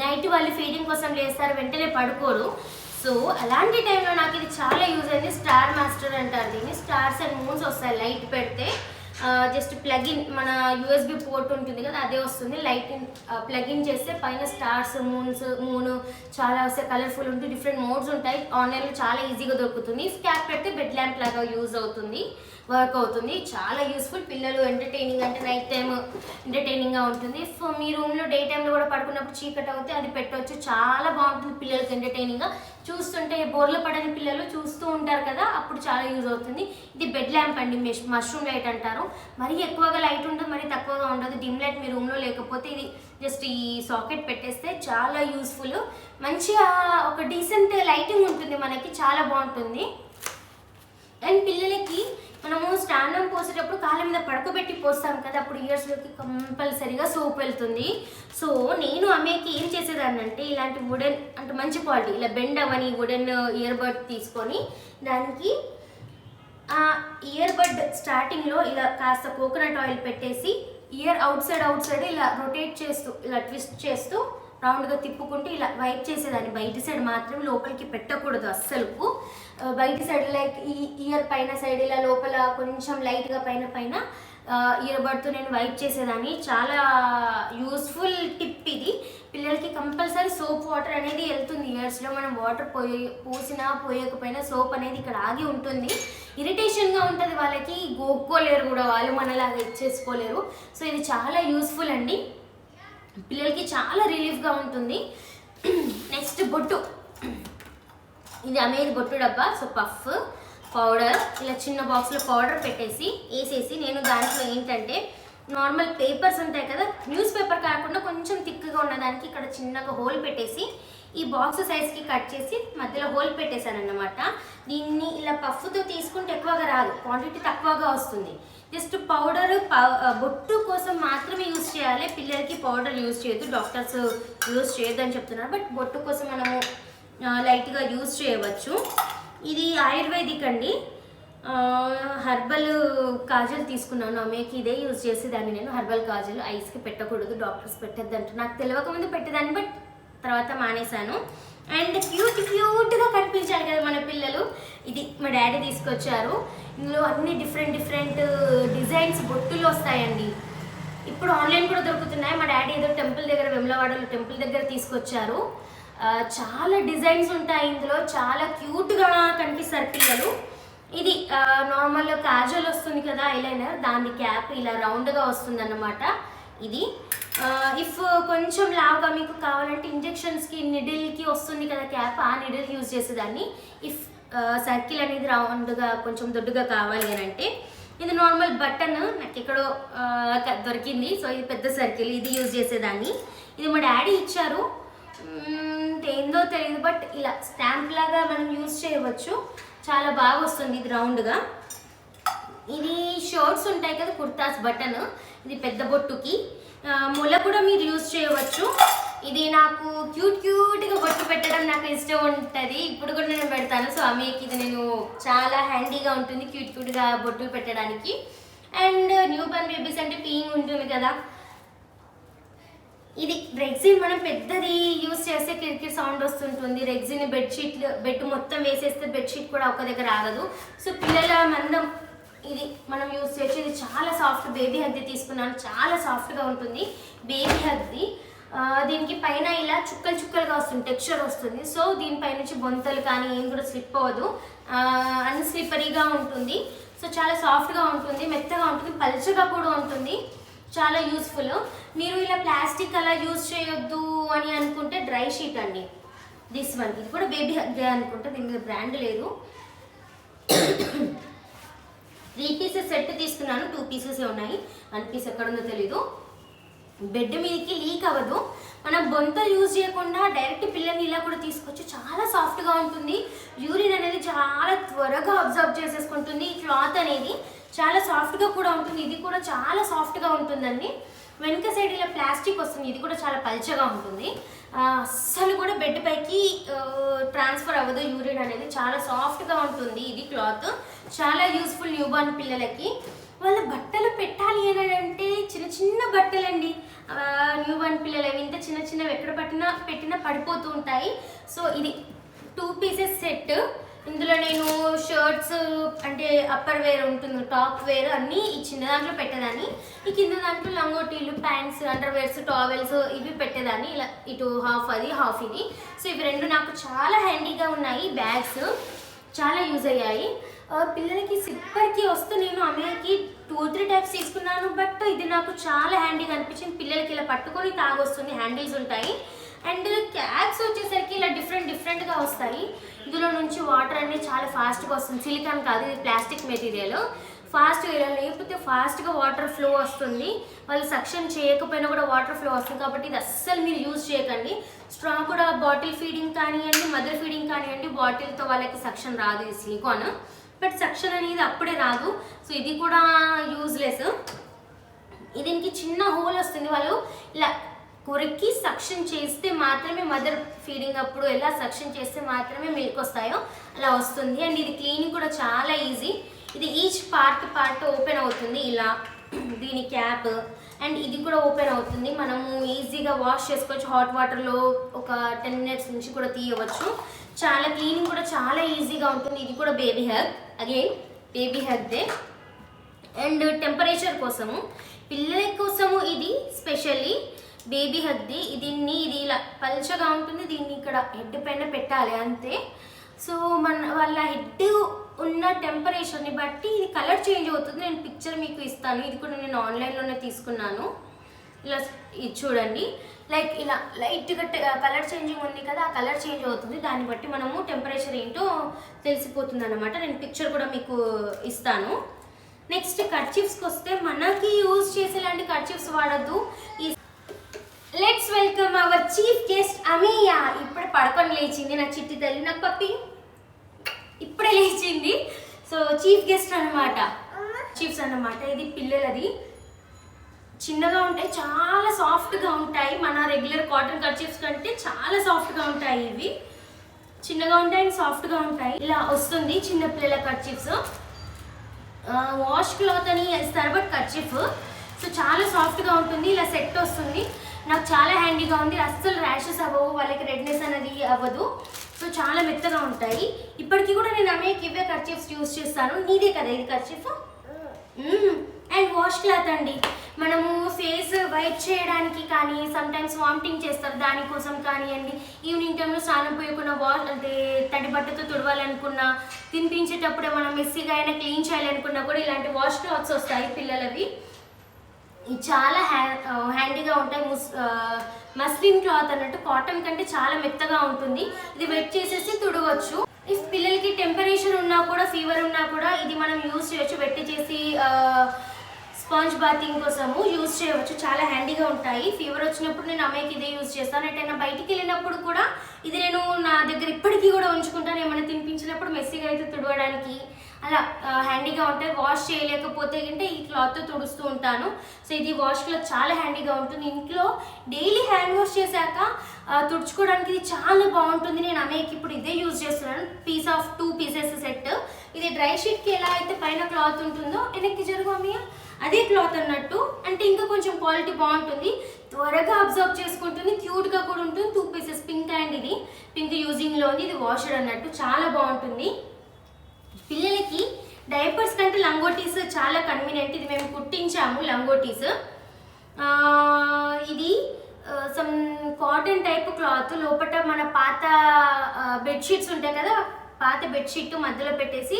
నైట్ వాళ్ళు ఫీడింగ్ కోసం లేస్తారు, వెంటనే పడుకోరు. సో అలాంటి టైంలో నాకు ఇది చాలా యూజ్ అయింది. స్టార్ మాస్టర్ అంటారు దీన్ని. స్టార్స్ అండ్ మూన్స్ వస్తాయి లైట్ పెడితే. జస్ట్ ప్లగిన్, మన యూఎస్బి పోర్ట్ ఉంటుంది కదా అదే వస్తుంది. లైట్ ప్లగిన్ చేస్తే పైన స్టార్స్ మూన్ చాలా వస్తాయి, కలర్ఫుల్ ఉంటుంది, డిఫరెంట్ మోడ్స్ ఉంటాయి. ఆన్లైన్లో చాలా ఈజీగా దొరుకుతుంది. క్యాప్ పెడితే బెడ్ ల్యాంప్ లాగా యూజ్ అవుతుంది, వర్క్ అవుతుంది. చాలా యూస్ఫుల్. పిల్లలు ఎంటర్టైనింగ్ అంటే నైట్ టైం ఎంటర్టైనింగ్గా ఉంటుంది. సో మీ రూమ్లో డే టైంలో కూడా పడుకున్నప్పుడు చీకటి అవుతే అది పెట్టవచ్చు. చాలా బాగుంటుంది పిల్లలకి ఎంటర్టైనింగ్గా. చూస్తుంటే బోర్లు పడని పిల్లలు చూస్తూ ఉంటారు కదా, అప్పుడు చాలా యూజ్ అవుతుంది. ఇది బెడ్ ల్యాంప్ అండి, మష్రూమ్ లైట్ అంటారు. మరీ ఎక్కువగా లైట్ ఉండదు, మరీ తక్కువగా ఉండదు. డిమ్ లైట్ మీ రూమ్లో లేకపోతే ఇది జస్ట్ ఈ సాకెట్ పెట్టేస్తే చాలా యూస్ఫుల్. మంచిగా ఒక డీసెంట్ లైటింగ్ ఉంటుంది మనకి, చాలా బాగుంటుంది. అండ్ పిల్లలకి మనము స్టాండప్ పోసేటప్పుడు కాళ్ళ మీద పడుకోబెట్టి పోస్తాం కదా, అప్పుడు ఇయర్స్లోకి కంపల్సరీగా సోప్ వెళ్తుంది. సో నేను అమ్మేకి ఏం చేసేదాన్ని అంటే ఇలాంటి వుడెన్ అంటే మంచి క్వాలిటీ ఇలా బెండ్ అవ్వని వుడెన్ ఇయర్ బడ్ తీసుకొని దానికి ఇయర్ బడ్ స్టార్టింగ్లో ఇలా కాస్త కోకోనట్ ఆయిల్ పెట్టేసి ఇయర్ అవుట్ సైడ్ ఇలా రొటేట్ చేస్తూ ఇలా ట్విస్ట్ చేస్తూ రౌండ్గా తిప్పుకుంటూ ఇలా వైప్ చేసేదాన్ని. బయటి సైడ్ మాత్రం లోపలికి పెట్టకూడదు అస్సలు. బయటి సైడ్ లైక్ ఈ ఇయర్ పైన సైడ్ ఇలా లోపల కొంచెం లైట్గా పైన ఇయర్ బడ్తో నేను వైప్ చేసేదాన్ని. చాలా యూస్ఫుల్ టిప్ ఇది. పిల్లలకి కంపల్సరీ సోప్ వాటర్ అనేది వెళ్తుంది ఇయర్స్లో. మనం వాటర్ పోసినా పోయకపోయినా సోప్ అనేది ఇక్కడ ఆగి ఉంటుంది. ఇరిటేషన్గా ఉంటుంది వాళ్ళకి, గోక్కోలేరు కూడా వాళ్ళు, మనలాగా ఇచ్చేసుకోలేరు. సో ఇది చాలా యూస్ఫుల్ అండి, పిల్లలకి చాలా రిలీఫ్గా ఉంటుంది. నెక్స్ట్ బొట్టు, ఇది అమేజ్ బొట్టు డబ్బా. సో పఫ్ పౌడర్ ఇలా చిన్న బాక్స్లో పౌడర్ వేసేసి నేను దాంట్లో ఏంటంటే నార్మల్ పేపర్స్ ఉంటాయి కదా, న్యూస్ పేపర్ కాకుండా కొంచెం థిక్గా ఉన్నదానికి ఇక్కడ చిన్నగా హోల్ పెట్టేసి ఈ బాక్స్ సైజ్కి కట్ చేసి మధ్యలో హోల్ పెట్టేశాను అన్నమాట. దీన్ని ఇలా పఫ్తో తీసుకుంటే ఎక్కువగా రాదు, క్వాంటిటీ తక్కువగా వస్తుంది. జస్ట్ పౌడర్ బొట్టు కోసం మాత్రమే యూజ్ చేయాలి, పిల్లలకి పౌడర్ యూజ్ చేయొద్దు, డాక్టర్స్ యూజ్ చేయొద్దు అని చెప్తున్నారు. బట్ బొట్టు కోసం మనము లైట్గా యూజ్ చేయవచ్చు. ఇది ఆయుర్వేదిక్ అండి, హర్బల్ కాజల్ తీసుకున్నాను. అమ్మకి ఇదే యూజ్ చేసేదాన్ని నేను. హర్బల్ కాజల్ ఐస్కి పెట్టకూడదు, డాక్టర్స్ పెట్టద్దు అంటూ నాకు తెలియకముందు పెట్టేదాన్ని, బట్ తర్వాత మానేశాను. అండ్ క్యూట్గా కనిపించాలి కదా మన పిల్లలు, ఇది మా డాడీ తీసుకొచ్చారు. ఇందులో అన్ని డిఫరెంట్ డిజైన్స్ బొట్టులు వస్తాయండి. ఇప్పుడు ఆన్లైన్ కూడా దొరుకుతున్నాయి. మా డాడీ ఏదో టెంపుల్ దగ్గర, వెమ్లవాడలో టెంపుల్ దగ్గర తీసుకొచ్చారు. చాలా డిజైన్స్ ఉంటాయి ఇందులో, చాలా క్యూట్గా కనిపిస్తారు పిల్లలు. ఇది నార్మల్ కాజల్ వస్తుంది కదా ఐలైనర్, దాని క్యాప్ ఇలా రౌండ్గా వస్తుంది అన్నమాట. ఇది ఇఫ్ కొంచెం లావుగా మీకు కావాలంటే ఇంజెక్షన్స్కి నిడిల్కి వస్తుంది కదా క్యాప్, ఆ నిడిల్ యూజ్ చేసేదాన్ని. ఇఫ్ సర్కిల్ అనేది రౌండ్గా కొంచెం దొడ్డుగా కావాలి అని అంటే ఇది నార్మల్ బటన్ నాకు ఎక్కడో దొరికింది. సో ఇది పెద్ద సర్కిల్, ఇది యూజ్ చేసేదాన్ని. ఇది మా డాడీ ఇచ్చారు, ఏందో తెలియదు, బట్ ఇలా స్టాంప్ లాగా మనం యూజ్ చేయవచ్చు. చాలా బాగా వస్తుంది ఇది రౌండ్గా. ఇది షర్ట్స్ ఉంటాయి కదా, కుర్తాస్ బటన్, ఇది పెద్ద బొట్టుకి. మొల కూడా మీరు యూజ్ చేయవచ్చు. ఇది నాకు క్యూట్గా బొట్టు పెట్టడం నాకు ఇష్టం ఉంటుంది, ఇప్పుడు కూడా నేను పెడతాను. సో అమ్మకి ఇది నేను చాలా హ్యాండీగా ఉంటుంది క్యూట్గా బొట్టులు పెట్టడానికి. అండ్ న్యూ బోర్న్ బేబీస్ అంటే పీయింగ్ ఉంటుంది కదా, ఇది రెగ్జిన్ మనం పెద్దది యూజ్ చేస్తే కిరికిరి సౌండ్ వస్తుంటుంది. రెగ్జిన్ బెడ్ మొత్తం వేసేస్తే బెడ్షీట్ కూడా ఒక దగ్గర ఆగదు. సో పిల్లల మందం ఇది మనం యూజ్ చేయొచ్చు. ఇది చాలా సాఫ్ట్, బేబీ హగ్ది తీసుకున్నాను, చాలా సాఫ్ట్గా ఉంటుంది బేబీ హగ్ది. దీనికి పైన ఇలా చుక్కలుగా వస్తుంది, టెక్స్చర్ వస్తుంది. సో దీనిపై నుంచి బొంతలు కానీ ఏం కూడా స్లిప్ అవ్వదు, అన్స్లిప్పరీగా ఉంటుంది. సో చాలా సాఫ్ట్గా ఉంటుంది, మెత్తగా ఉంటుంది, పల్చగా కూడా ఉంటుంది, చాలా యూస్ఫుల్. మీరు ఇలా ప్లాస్టిక్ అలా యూజ్ చేయొద్దు అని అనుకుంటే డ్రై షీట్ అండి, దిస్ వన్. ఇది కూడా బేబీ హగ్గే అనుకుంటా, దీని మీద బ్రాండ్ లేదు. 3 పీసెస్ సెట్ తీసుకున్నాను, 2 పీసెస్ ఉన్నాయి, 1 పీస్ ఎక్కడ ఉందో తెలీదు. బెడ్ మీదకి లీక్ అవ్వదు, మనం బొంత యూజ్ చేయకుండా డైరెక్ట్ పిల్లల్ని ఇలా కూడా తీసుకోవచ్చు. చాలా సాఫ్ట్గా ఉంటుంది, యూరిన్ అనేది చాలా త్వరగా అబ్జర్వ్ చేసేసుకుంటుంది. ఈ క్లాత్ అనేది చాలా సాఫ్ట్గా కూడా ఉంటుంది, ఇది కూడా చాలా సాఫ్ట్గా ఉంటుందండి. వెనుక సైడ్ ఇలా ప్లాస్టిక్ వస్తుంది, ఇది కూడా చాలా పల్చగా ఉంటుంది. అస్సలు కూడా బెడ్ పైకి ట్రాన్స్ఫర్ అవ్వదు యూరిన్ అనేది, చాలా సాఫ్ట్గా ఉంటుంది. ఇది క్లాత్ చాలా యూస్ఫుల్ న్యూబార్న్ పిల్లలకి. వాళ్ళ బట్టలు పెట్టాలి అని అంటే చిన్న బట్టలండి, న్యూబార్న్ పిల్లలవి ఇంత చిన్నవి ఎక్కడ పెట్టినా పడిపోతూ ఉంటాయి. సో ఇది 2 పీసెస్ సెట్. ఇందులో నేను షర్ట్స్ అంటే అప్పర్ వేర్ ఉంటుంది, టాప్ వేర్ అన్నీ ఈ చిన్న దాంట్లో పెట్టేదాన్ని. ఈ కింద దాంట్లో లంగోటీలు, ప్యాంట్స్, అండర్వేర్స్, టవల్స్ ఇవి పెట్టేదాన్ని. ఇలా ఇటు హాఫ్ అది హాఫ్ ఇది. సో ఇవి రెండు నాకు చాలా హ్యాండీగా ఉన్నాయి. బ్యాగ్స్ చాలా యూజ్ అయ్యాయి. పిల్లలకి సిప్పర్కి వస్తే నేను అమ్మకి 2-3 టైప్స్ తీసుకున్నాను, బట్ ఇది నాకు చాలా హ్యాండీగా అనిపించింది. పిల్లలకి ఇలా పట్టుకొని తాగొస్తుంది, హ్యాండిల్స్ ఉంటాయి. అండ్ క్యాప్స్ వచ్చేసరికి ఇలా డిఫరెంట్గా వస్తాయి. ఇందులో నుంచి వాటర్ అనేది చాలా ఫాస్ట్గా వస్తుంది, సిలికాన్ కాదు, ఇది ప్లాస్టిక్ మెటీరియల్. ఫాస్ట్గా ఇలా లేకపోతే ఫాస్ట్గా వాటర్ ఫ్లో వస్తుంది, వాళ్ళు సక్షన్ చేయకపోయినా కూడా వాటర్ ఫ్లో వస్తుంది. కాబట్టి ఇది అస్సలు మీరు యూజ్ చేయకండి. స్ట్రా కూడా బాటిల్ ఫీడింగ్ కానివ్వండి, మదర్ ఫీడింగ్ కానివ్వండి, బాటిల్తో వాళ్ళకి సక్షన్ రాదు, ఇది సిలికాన్, బట్ సక్షన్ అనేది అప్పుడే రాదు. సో ఇది కూడా యూజ్లెస్. దీనికి చిన్న హోల్ వస్తుంది, వాళ్ళు ఇలా కొరికి సక్షన్ చేస్తే మాత్రమే మదర్ ఫీడింగ్ అప్పుడు ఎలా సక్షన్ చేస్తే మాత్రమే మిల్క్ వస్తాయో అలా వస్తుంది. అండ్ ఇది క్లీనింగ్ కూడా చాలా ఈజీ. ఇది ఈచ్ పార్ట్ ఓపెన్ అవుతుంది ఇలా, దీని క్యాప్ అండ్ ఇది కూడా ఓపెన్ అవుతుంది. మనము ఈజీగా వాష్ చేసుకోవచ్చు, హాట్ వాటర్లో ఒక 10 minutes నుంచి కూడా తీయవచ్చు. చాలా క్లీనింగ్ కూడా చాలా ఈజీగా ఉంటుంది. ఇది కూడా బేబీ హగ్, అగైన్ బేబీ హగ్దే. అండ్ టెంపరేచర్ కోసము, పిల్లల కోసము ఇది స్పెషల్లీ బేబీ హగ్ది. ఇది ఇలా పల్చగా ఉంటుంది, దీన్ని ఇక్కడ హెడ్ పైన పెట్టాలి అంతే. సో వాళ్ళ హెడ్ ఉన్న టెంపరేచర్ని బట్టి ఇది కలర్ చేంజ్ అవుతుంది. నేను పిక్చర్ మీకు ఇస్తాను, ఇది కూడా నేను ఆన్లైన్లోనే తీసుకున్నాను. ఇలా ఇది చూడండి, లైక్ ఇలా లైట్గా కలర్ చేంజింగ్ ఉంది కదా, ఆ కలర్ చేంజ్ అవుతుంది. దాన్ని బట్టి మనము టెంపరేచర్ ఏంటో తెలిసిపోతుంది అనమాట. నేను పిక్చర్ కూడా మీకు ఇస్తాను. నెక్స్ట్ కర్చీఫ్స్కి వస్తే, మనకి యూజ్ చేసేలాంటి కర్చీఫ్స్ వాడద్దు. Let's welcome our chief guest Amiya. ఇప్పుడే పడుకొని లేచింది నా చిట్టి తల్లి, నాకు పప్పి ఇప్పుడే లేచింది. సో చీఫ్ గెస్ట్ అనమాట, చీఫ్స్ అన్నమాట. ఇది పిల్లలది, చిన్నగా ఉంటాయి, చాలా సాఫ్ట్గా ఉంటాయి. మన రెగ్యులర్ కాటన్ కర్చీఫ్స్ కంటే చాలా సాఫ్ట్గా ఉంటాయి. ఇవి చిన్నగా ఉంటాయి అండ్ సాఫ్ట్గా ఉంటాయి. ఇలా వస్తుంది చిన్న పిల్లల కర్చీఫ్స్. వాష్ క్లాత్ అని ఇస్తారు, బట్ కర్చీఫ్ సో చాలా సాఫ్ట్గా ఉంటుంది. ఇలా సెట్ వస్తుంది, నాకు చాలా హ్యాండీగా ఉంది. అస్సలు ర్యాషెస్ అవ్వవు, వాళ్ళకి రెడ్నెస్ అనేది అవ్వదు. సో చాలా మెత్తగా ఉంటాయి. ఇప్పటికీ కూడా నేను అమ్మేకి ఇవే కర్చీఫ్స్ యూజ్ చేస్తాను. నీదే కదా ఇది కర్చీఫ్. అండ్ వాష్ క్లాత్ అండి, మనము ఫేస్ వైప్ చేయడానికి కానీ, సమ్టైమ్స్ వామిటింగ్ చేస్తారు దానికోసం కానివ్వండి, ఈవినింగ్ టైంలో స్నానం పోయకుండా అంటే తడి బట్టతో తుడవాలనుకున్నా, తినిపించేటప్పుడే మనం మెస్సీగా అయినా క్లీన్ చేయాలనుకున్నా కూడా ఇలాంటి వాష్ క్లాత్స్ వస్తాయి పిల్లలవి. చాలా హ్యాండీగా ఉంటాయి. మస్లిన్ క్లాత్ అన్నట్టు, కాటన్ కంటే చాలా మెత్తగా ఉంటుంది. ఇది వెట్ చేసేసి తుడవచ్చు. ఇఫ్ పిల్లలకి టెంపరేచర్ ఉన్నా కూడా, ఫీవర్ ఉన్నా కూడా ఇది మనం యూజ్ చేయొచ్చు. వెట్టి చేసి స్పాంజ్ బాతింగ్ కోసము యూజ్ చేయవచ్చు. చాలా హ్యాండీగా ఉంటాయి. ఫీవర్ వచ్చినప్పుడు నేను అమ్మాయికి ఇదే యూజ్ చేస్తాను. ఎటైనా బయటికి వెళ్ళినప్పుడు కూడా ఇది నేను నా దగ్గర ఇప్పటికీ కూడా ఉంచుకుంటాను. ఏమైనా తినిపించినప్పుడు మెస్సీగా అయితే తుడవడానికి అలా హ్యాండీగా ఉంటాయి. వాష్ చేయలేకపోతే అంటే ఈ క్లాత్తో తుడుస్తూ ఉంటాను. సో ఇది వాష్ క్లాత్ చాలా హ్యాండీగా ఉంటుంది. ఇంట్లో డైలీ హ్యాండ్ వాష్ చేశాక తుడుచుకోవడానికి ఇది చాలా బాగుంటుంది. నేను అమ్మాయికి ఇప్పుడు ఇదే యూజ్ చేస్తున్నాను. 2 pieces సెట్. ఇది డ్రై షీట్కి ఎలా అయితే పైన క్లాత్ ఉంటుందో, వెనక్కి జరుగు అమ్మయ్య, అదే క్లాత్ అన్నట్టు. అంటే ఇంకా కొంచెం క్వాలిటీ బాగుంటుంది, త్వరగా అబ్జర్వ్ చేసుకుంటుంది, క్యూట్గా కూడా ఉంటుంది. 2 pieces పింక్ అండ్ ఇది పింక్ యూజింగ్లో ఉంది. ఇది వాషర్ అన్నట్టు చాలా బాగుంటుంది. పిల్లలకి డైపర్స్ కంటే లంగోటీస్ చాలా కన్వీనియంట్. ఇది మేము కుట్టించాము లంగోటీస్. ఇది సమ్ కాటన్ టైప్ క్లాత్, లోపల మన పాత బెడ్షీట్స్ ఉంటాయి కదా, పాత బెడ్షీట్ మధ్యలో పెట్టేసి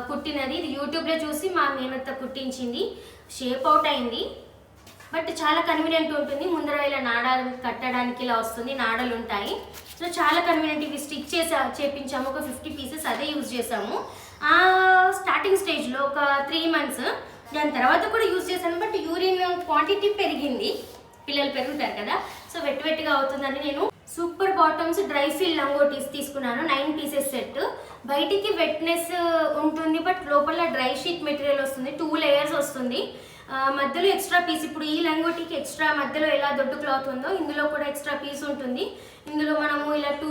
కుట్టినది. ఇది యూట్యూబ్లో చూసి మా మేనత్త కుట్టించింది. షేప్ అవుట్ అయింది, బట్ చాలా కన్వీనియంట్ ఉంటుంది. ముందర ఇలా నాడాలు కట్టడానికి ఇలా వస్తుంది, నాడలు ఉంటాయి. సో చాలా కన్వీనియంట్. ఇవి స్టిచ్ చేపించాము, ఒక 50 pieces అదే యూజ్ చేసాము. స్టార్టింగ్ స్టేజ్లో ఒక 3 months, దాని తర్వాత కూడా యూజ్ చేశాను. బట్ యూరిన్ క్వాంటిటీ పెరిగింది, పిల్లలు పెరుగుతారు కదా, సో వెట్టిగా అవుతుందని నేను సూపర్ బాటమ్స్ డ్రై ఫిల్ లంగోటీస్ తీసుకున్నాను. 9 pieces సెట్. బయటికి వెట్నెస్ ఉంటుంది, బట్ లోపల డ్రై షీట్ మెటీరియల్ వస్తుంది. 2 layers వస్తుంది. మధ్యలో ఎక్స్ట్రా పీస్, ఇప్పుడు ఈ లంగోటీకి ఎక్స్ట్రా మధ్యలో ఎలా దొడ్డు క్లాత్ ఉందో ఇందులో కూడా ఎక్స్ట్రా పీస్ ఉంటుంది. ఇందులో మనము ఇలా 2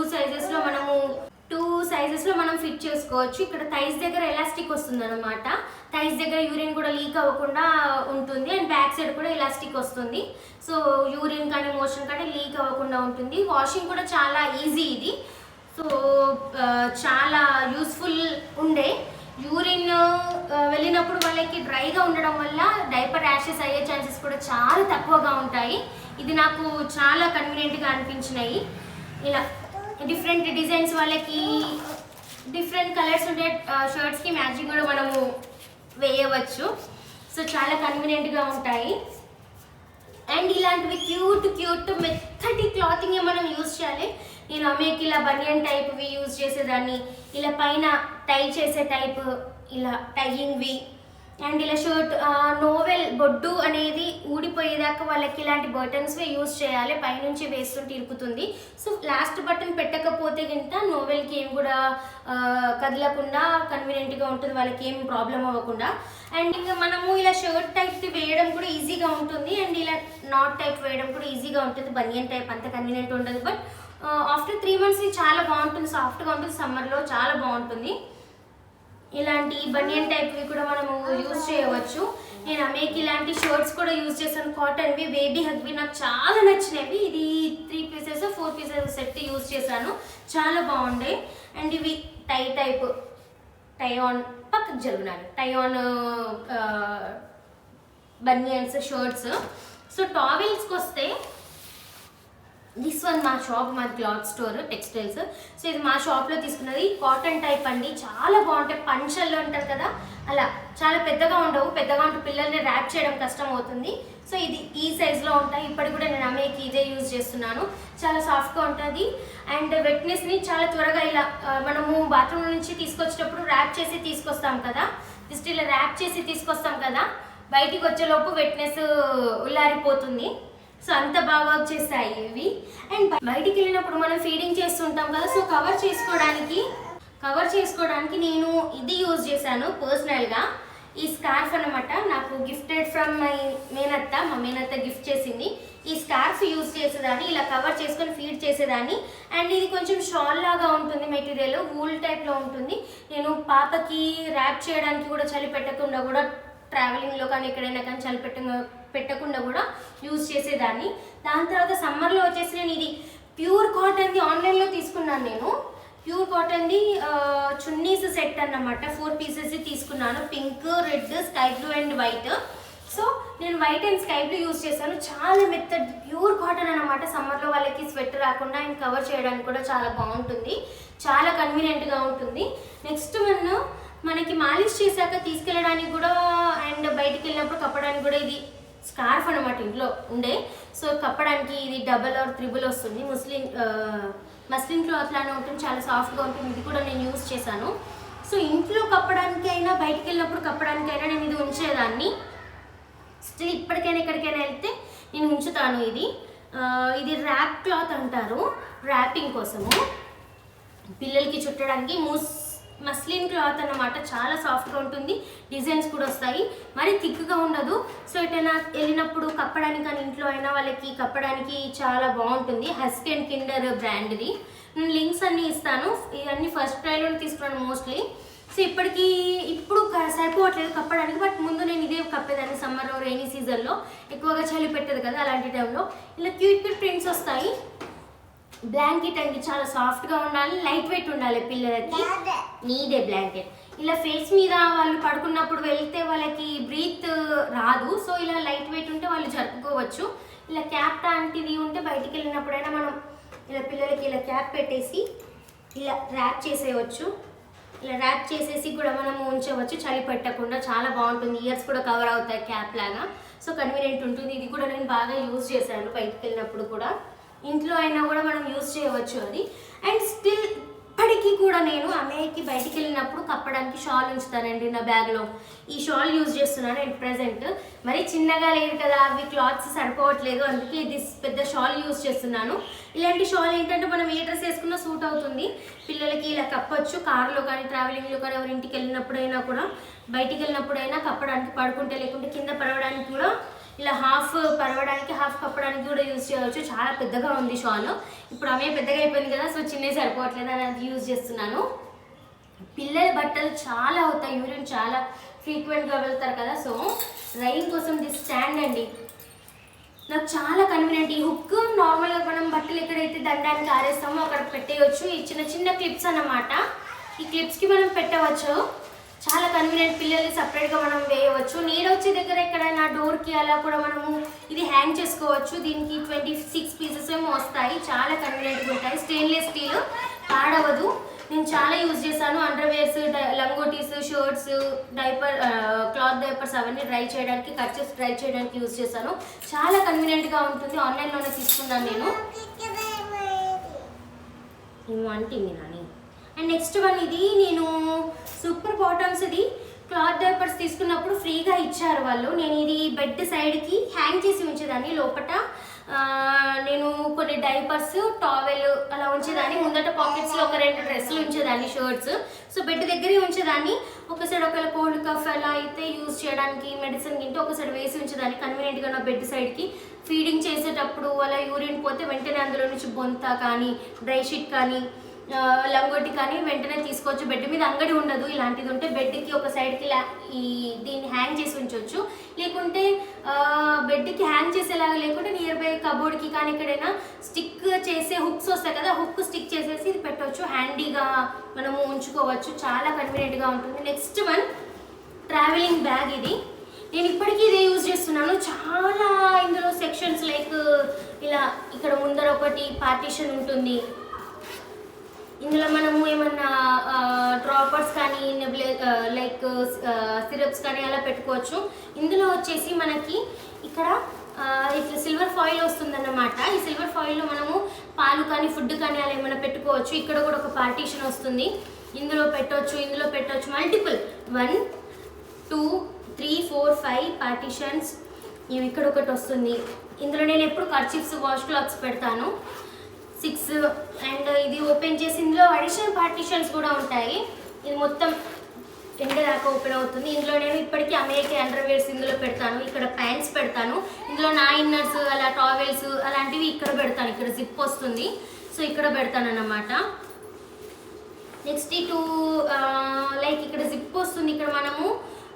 sizesలో మనం ఫిట్ చేసుకోవచ్చు. ఇక్కడ థైస్ దగ్గర ఎలాస్టిక్ వస్తుంది అనమాట. థైస్ దగ్గర యూరిన్ కూడా లీక్ అవ్వకుండా ఉంటుంది. అండ్ బ్యాక్ సైడ్ కూడా ఎలాస్టిక్ వస్తుంది. సో యూరిన్ కానీ మోషన్ కానీ లీక్ అవ్వకుండా ఉంటుంది. వాషింగ్ కూడా చాలా ఈజీ ఇది. సో చాలా యూస్ఫుల్ ఉండే. యూరిన్ వెళ్ళినప్పుడు వాళ్ళకి డ్రైగా ఉండడం వల్ల డైపర్ ర్యాషెస్ అయ్యే ఛాన్సెస్ కూడా చాలా తక్కువగా ఉంటాయి. ఇది నాకు చాలా కన్వీనియంట్గా అనిపించినాయి. ఇలా డిఫరెంట్ డిజైన్స్, వాళ్ళకి డిఫరెంట్ కలర్స్ ఉండే షర్ట్స్కి మ్యాచింగ్ కూడా మనము వేయవచ్చు. సో చాలా కన్వీనియంట్గా ఉంటాయి. అండ్ ఇలాంటివి క్యూట్ మెత్తటి క్లాతింగ్ మనం యూజ్ చేయాలి. నేను అమ్మేకి ఇలా బనియన్ టైప్వి యూజ్ చేసేదాన్ని, ఇలా పైన టై చేసే టైప్, ఇలా టైయింగ్వి. అండ్ ఇలా షర్ట్ నోవెల్ బొడ్డు అనేది ఊడిపోయేదాకా వాళ్ళకి ఇలాంటి బటన్స్వే యూజ్ చేయాలి. పైనుంచి వేస్తుంటే ఇరుకుతుంది. సో లాస్ట్ బటన్ పెట్టకపోతే గింట నోవెల్కి ఏం కూడా కదలకుండా కన్వీనియంట్గా ఉంటుంది, వాళ్ళకి ఏం ప్రాబ్లం అవ్వకుండా. అండ్ ఇంకా మనము ఇలా షర్ట్ టైప్ వేయడం కూడా ఈజీగా ఉంటుంది. అండ్ ఇలా నాట్ టైప్ వేయడం కూడా ఈజీగా ఉంటుంది. బనియన్ టైప్ అంత కన్వీనియంట్ ఉండదు, బట్ ఆఫ్టర్ 3 months చాలా బాగుంటుంది, సాఫ్ట్గా ఉంటుంది. సమ్మర్లో చాలా బాగుంటుంది. ఇలాంటి బనియన్ టైప్వి కూడా మనము యూజ్ చేయవచ్చు. నేను అమేకి ఇలాంటి షర్ట్స్ కూడా యూజ్ చేశాను, కాటన్వి, బేబీ హగ్వి నాకు చాలా నచ్చినవి. ఇది 3 పీసెస్ 4 పీసెస్ సెట్ యూజ్ చేశాను, చాలా బాగుండే. అండ్ ఇవి టై ఆన్ పక్కకు జరుగునాను టై ఆన్ బనియన్స్ షర్ట్స్. సో టావెల్స్కి వస్తే దిస్ వన్ మా షాప్, మా క్లాత్ స్టోర్ టెక్స్టైల్స్. సో ఇది మా షాప్లో తీసుకున్నది, కాటన్ టైప్ అండి, చాలా బాగుంటాయి. పంచల్లో అంటారు కదా అలా, చాలా పెద్దగా ఉండవు, పెద్దగా ఉంటే పిల్లల్ని ర్యాప్ చేయడం కష్టం అవుతుంది. సో ఇది ఈ సైజులో ఉంటాయి. ఇప్పటికి కూడా నేను అమ్మేకి ఇదే యూజ్ చేస్తున్నాను, చాలా సాఫ్ట్గా ఉంటుంది. అండ్ వెట్నెస్ని చాలా త్వరగా ఇలా మనము బాత్రూమ్ నుంచి తీసుకొచ్చేటప్పుడు ర్యాప్ చేసి తీసుకొస్తాం కదా, జస్ట్ ఇలా ర్యాప్ చేసి తీసుకొస్తాం కదా, బయటికి వచ్చేలోపు వెట్నెస్ ఉల్లారిపోతుంది. సో అంత బాగా వర్క్ చేస్తాయి ఇవి. అండ్ బయటికి వెళ్ళినప్పుడు మనం ఫీడింగ్ చేస్తుంటాం కదా, సో కవర్ చేసుకోవడానికి నేను ఇది యూజ్ చేశాను పర్సనల్గా. ఈ స్కార్ఫ్ అనమాట, నాకు గిఫ్టెడ్ ఫ్రమ్ మై మేనత్త, మా మేనత్త గిఫ్ట్ చేసింది. ఈ స్కార్ఫ్ యూజ్ చేసేదాన్ని, ఇలా కవర్ చేసుకొని ఫీడ్ చేసేదాన్ని. అండ్ ఇది కొంచెం షాల్ లాగా ఉంటుంది, మెటీరియల్ వూల్ టైప్లో ఉంటుంది. నేను పాపకి ర్యాప్ చేయడానికి కూడా చలి పెట్టకుండా కూడా, ట్రావెలింగ్లో కానీ ఎక్కడైనా కానీ చలి పెట్టకుండా కూడా యూజ్ చేసేదాన్ని. దాని తర్వాత సమ్మర్లో వచ్చేసి నేను ఇది ప్యూర్ కాటన్ది ఆన్లైన్లో తీసుకున్నాను. నేను ప్యూర్ కాటన్ది చున్నీస్ సెట్ అన్నమాట, 4 పీసెస్ తీసుకున్నాను, pink, red, sky blue and white. So నేను white and sky blue use చేశాను, చాలా మెత్తడ్ ప్యూర్ కాటన్ అన్నమాట. సమ్మర్లో వాళ్ళకి స్వెట్ రాకుండా అండ్ కవర్ చేయడానికి కూడా చాలా బాగుంటుంది, చాలా కన్వీనియంట్గా ఉంటుంది. నెక్స్ట్ మనకి మాలిష్ చేశాక తీసుకెళ్ళడానికి కూడా అండ్ బయటికి వెళ్ళినప్పుడు కప్పడానికి కూడా ఇది స్కార్ఫ్ అనమాట ఇంట్లో ఉండే. సో కప్పడానికి ఇది 2 or 3 వస్తుంది, మస్లిన్ క్లాత్ లానే ఉంటుంది, చాలా సాఫ్ట్గా ఉంటుంది. ఇది కూడా నేను యూజ్ చేశాను. సో ఇంట్లో కప్పడానికి అయినా బయటికి వెళ్ళినప్పుడు కప్పడానికైనా నేను ఇది ఉంచేదాన్ని. స్టిల్ ఇప్పటికైనా ఎక్కడికైనా వెళ్తే నేను ఉంచుతాను. ఇది ర్యాప్ క్లాత్ అంటారు, ర్యాపింగ్ కోసము పిల్లలకి చుట్టడానికి. మస్లిన్ క్లాత్ అన్నమాట, చాలా సాఫ్ట్గా ఉంటుంది, డిజైన్స్ కూడా వస్తాయి, మరి థిక్గా ఉండదు. సో ఎటైనా వెళ్ళినప్పుడు కప్పడానికి కానీ ఇంట్లో అయినా వాళ్ళకి కప్పడానికి చాలా బాగుంటుంది. హస్కీ అండ్ కిండర్ బ్రాండ్ది. నేను లింక్స్ అన్నీ ఇస్తాను, ఇవన్నీ ఫస్ట్ ప్రైలో తీసుకున్నాను మోస్ట్లీ. సో ఇప్పుడు సరిపోవట్లేదు కప్పడానికి, బట్ ముందు నేను ఇదే కప్పేదాన్ని సమ్మర్ రైనీ సీజన్లో, ఎక్కువగా చలి పెట్టదు కదా అలాంటి టైంలో. ఇలా క్యూట్ ప్రింట్స్ వస్తాయి. బ్లాంకెట్ అండి, చాలా సాఫ్ట్గా ఉండాలి, లైట్ వెయిట్ ఉండాలి పిల్లలకి, నీదే బ్లాంకెట్. ఇలా ఫేస్ మీద వాళ్ళు పడుకున్నప్పుడు వెళ్తే వాళ్ళకి బ్రీత్ రాదు, సో ఇలా లైట్ వెయిట్ ఉంటే వాళ్ళు జరుపుకోవచ్చు. ఇలా క్యాప్ లాంటిది ఉంటే బయటికి వెళ్ళినప్పుడైనా మనం ఇలా పిల్లలకి ఇలా క్యాప్ పెట్టేసి ఇలా ర్యాప్ చేసేయచ్చు. ఇలా ర్యాప్ చేసేసి కూడా మనం ఉంచవచ్చు, చలి పెట్టకుండా, చాలా బాగుంటుంది. ఇయర్స్ కూడా కవర్ అవుతాయి క్యాప్ లాగా, సో కన్వీనియంట్ ఉంటుంది. ఇది కూడా నేను బాగా యూజ్ చేశాను బయటికి వెళ్ళినప్పుడు కూడా, ఇంట్లో అయినా కూడా మనం యూజ్ చేయవచ్చు అది. అండ్ స్టిల్ ఇప్పటికీ కూడా నేను అమ్మేకి బయటికి వెళ్ళినప్పుడు కప్పడానికి షాల్ ఉంచుతానండి నా బ్యాగ్లో. ఈ షాల్ యూజ్ చేస్తున్నాను అండ్ ప్రెజెంట్, మరి చిన్నగా లేదు కదా, అవి క్లాత్స్ సరిపోవట్లేదు, అందుకే ఇది పెద్ద షాల్ యూజ్ చేస్తున్నాను. ఇలాంటి షాల్ ఏంటంటే మనం ఏ డ్రెస్ వేసుకున్నా సూట్ అవుతుంది, పిల్లలకి ఇలా కప్పొచ్చు. కార్లో కానీ ట్రావెలింగ్లో కానీ ఎవరి ఇంటికి వెళ్ళినప్పుడైనా కూడా, బయటికి వెళ్ళినప్పుడైనా కప్పడానికి, పడుకుంటే లేకుంటే కింద పడవడానికి కూడా, ఇలా హాఫ్ పరవడానికి హాఫ్ కప్పడానికి కూడా యూజ్ చేయవచ్చు. చాలా పెద్దగా ఉంది షాల్, ఇప్పుడు ఆమె పెద్దగా అయిపోయింది కదా, సో చిన్నవి సరిపోవట్లేదు అని అది యూజ్ చేస్తున్నాను. పిల్లల బట్టలు చాలా అవుతాయి, యూరిన్ చాలా ఫ్రీక్వెంట్గా వెళ్తారు కదా, సో రైన్ కోసం ది స్టాండ్ అండి నాకు చాలా కన్వీనియంట్. ఈ హుక్ నార్మల్గా మనం బట్టలు ఎక్కడైతే దండానికి ఆరేస్తామో అక్కడ పెట్టేయచ్చు. ఈ చిన్న చిన్న క్లిప్స్ అన్నమాట, ఈ క్లిప్స్కి మనం పెట్టవచ్చు, చాలా కన్వీనియంట్. పిల్లల్ని సపరేట్గా మనం వేయవచ్చు. నీడ వచ్చే దగ్గర ఎక్కడైనా డోర్కి అలా కూడా మనము ఇది హ్యాంగ్ చేసుకోవచ్చు. దీనికి 26 పీసెస్ ఏమో వస్తాయి, చాలా కన్వీనియంట్గా ఉంటాయి. స్టెయిన్లెస్ స్టీల్, పాడవదు. నేను చాలా యూజ్ చేశాను. అండర్వేర్స్, లంగోటీస్, షర్ట్స్, క్లాత్ డైపర్స్ అవన్నీ డ్రై చేయడానికి, కర్చీఫ్స్ డ్రై చేయడానికి యూజ్ చేశాను. చాలా కన్వీనియంట్గా ఉంటుంది. ఆన్లైన్లోనే తీసుకున్నాను నేను. ఏమంటుంది నాని. అండ్ నెక్స్ట్ వన్, ఇది నేను సూపర్ బాటమ్స్, ఇది క్లాత్ డైపర్స్ తీసుకున్నప్పుడు ఫ్రీగా ఇచ్చారు వాళ్ళు. నేను ఇది బెడ్ సైడ్కి హ్యాంగ్ చేసి ఉంచేదాన్ని. లోపల నేను కొన్ని డైపర్స్, టవల్ అలా ఉంచేదాన్ని. ముందట పాకెట్స్లో ఒక 2 డ్రెస్సులు ఉంచేదాన్ని, షర్ట్స్. సో బెడ్ దగ్గరే ఉంచేదాన్ని. ఒక సైడ్ ఒకవేళ కోల్డ్ కఫ్ అలా అయితే యూజ్ చేయడానికి, మెడిసిన్ గింటే ఒక సైడ్ వేసి ఉంచేదాన్ని కన్వీనియంట్గా నా బెడ్ సైడ్కి. ఫీడింగ్ చేసేటప్పుడు అలా యూరిన్ పోతే వెంటనే అందులో నుంచి బొంత కానీ, డ్రై షీట్ కానీ లంగోటి కానీ వెంటనే తీసుకోవచ్చు. బెడ్ మీద అంగడి ఉండదు, ఇలాంటిది ఉంటే బెడ్కి ఒక సైడ్కి దీన్ని హ్యాంగ్ చేసి ఉంచవచ్చు. లేకుంటే బెడ్కి హ్యాంగ్ చేసేలాగా లేకుంటే నియర్ బై కబోర్డ్కి కానీ ఎక్కడైనా స్టిక్ చేసే హుక్స్ వస్తాయి కదా, హుక్ స్టిక్ చేసేసి ఇది పెట్టవచ్చు. హ్యాండీగా మనము ఉంచుకోవచ్చు, చాలా కన్వీనియంట్గా ఉంటుంది. Next one travelling bag. ఇది నేను ఇప్పటికీ ఇదే యూజ్ చేస్తున్నాను. చాలా ఇందులో సెక్షన్స్ లైక్ ఇలా ఇక్కడ ముందర ఒకటి పార్టీషన్ ఉంటుంది. ఇందులో మనము ఏమన్నా డ్రాపర్స్ కానీ లైక్ సిరప్స్ కానీ అలా పెట్టుకోవచ్చు. ఇందులో వచ్చేసి మనకి ఇక్కడ ఇట్లా సిల్వర్ ఫాయిల్ వస్తుందన్నమాట. ఈ సిల్వర్ ఫాయిల్లో మనము పాలు కానీ ఫుడ్ కానీ అలా ఏమైనా పెట్టుకోవచ్చు. ఇక్కడ కూడా ఒక పార్టీషన్ వస్తుంది, ఇందులో పెట్టవచ్చు. Multiple 1 2 3 4 5 partitions. ఇవి ఇక్కడ ఒకటి వస్తుంది. ఇందులో నేను ఎప్పుడు కర్చీఫ్స్ వాష్ క్లాత్స్ పెడతాను. 6 అండ్ ఇది ఓపెన్ చేసి ఇందులో అడిషనల్ పార్టీషన్స్ కూడా ఉంటాయి. ఇది మొత్తం ఎండ దాకా ఓపెన్ అవుతుంది. ఇందులో నేను ఇప్పటికీ అమెరికా అండర్వేర్స్ ఇందులో పెడతాను. ఇక్కడ ప్యాంట్స్ పెడతాను. ఇందులో నా ఇన్నర్స్ అలా టావెల్స్ అలాంటివి ఇక్కడ పెడతాను. ఇక్కడ జిప్ వస్తుంది, సో ఇక్కడ పెడతాను అన్నమాట. నెక్స్ట్ ఇటు లైక్ ఇక్కడ జిప్ వస్తుంది. ఇక్కడ మనము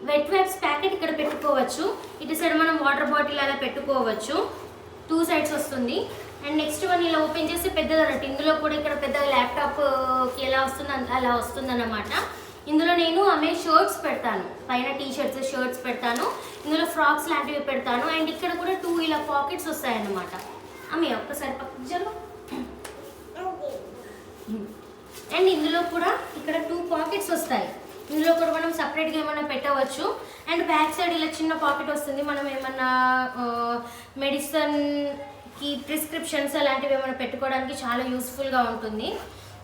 వెట్ వైప్స్ ప్యాకెట్ ఇక్కడ పెట్టుకోవచ్చు. ఇటు సైడ్ మనం వాటర్ బాటిల్ అలా పెట్టుకోవచ్చు. 2 సైడ్స్ వస్తుంది. అండ్ నెక్స్ట్ వన్ ఇలా ఓపెన్ చేస్తే పెద్దది అన్నట్టు. ఇందులో కూడా ఇక్కడ పెద్దగా ల్యాప్టాప్కి ఎలా వస్తుంది అలా వస్తుంది అన్నమాట. ఇందులో నేను ఆమె షర్ట్స్ పెడతాను, పైన టీషర్ట్స్ షర్ట్స్ పెడతాను. ఇందులో ఫ్రాక్స్ లాంటివి పెడతాను. అండ్ ఇక్కడ కూడా 2 ఇలా పాకెట్స్ వస్తాయన్నమాట. ఆమె ఒక్కసారి పక్కకు జరుగు. అండ్ ఇందులో కూడా ఇక్కడ 2 పాకెట్స్ వస్తాయి. ఇందులో కూడా మనం సపరేట్గా ఏమైనా పెట్టవచ్చు. అండ్ బ్యాక్ సైడ్ ఇలా చిన్న పాకెట్ వస్తుంది. మనం ఏమన్నా మెడిసిన్కి ప్రిస్క్రిప్షన్స్ అలాంటివి ఏమైనా పెట్టుకోవడానికి చాలా యూస్ఫుల్గా ఉంటుంది.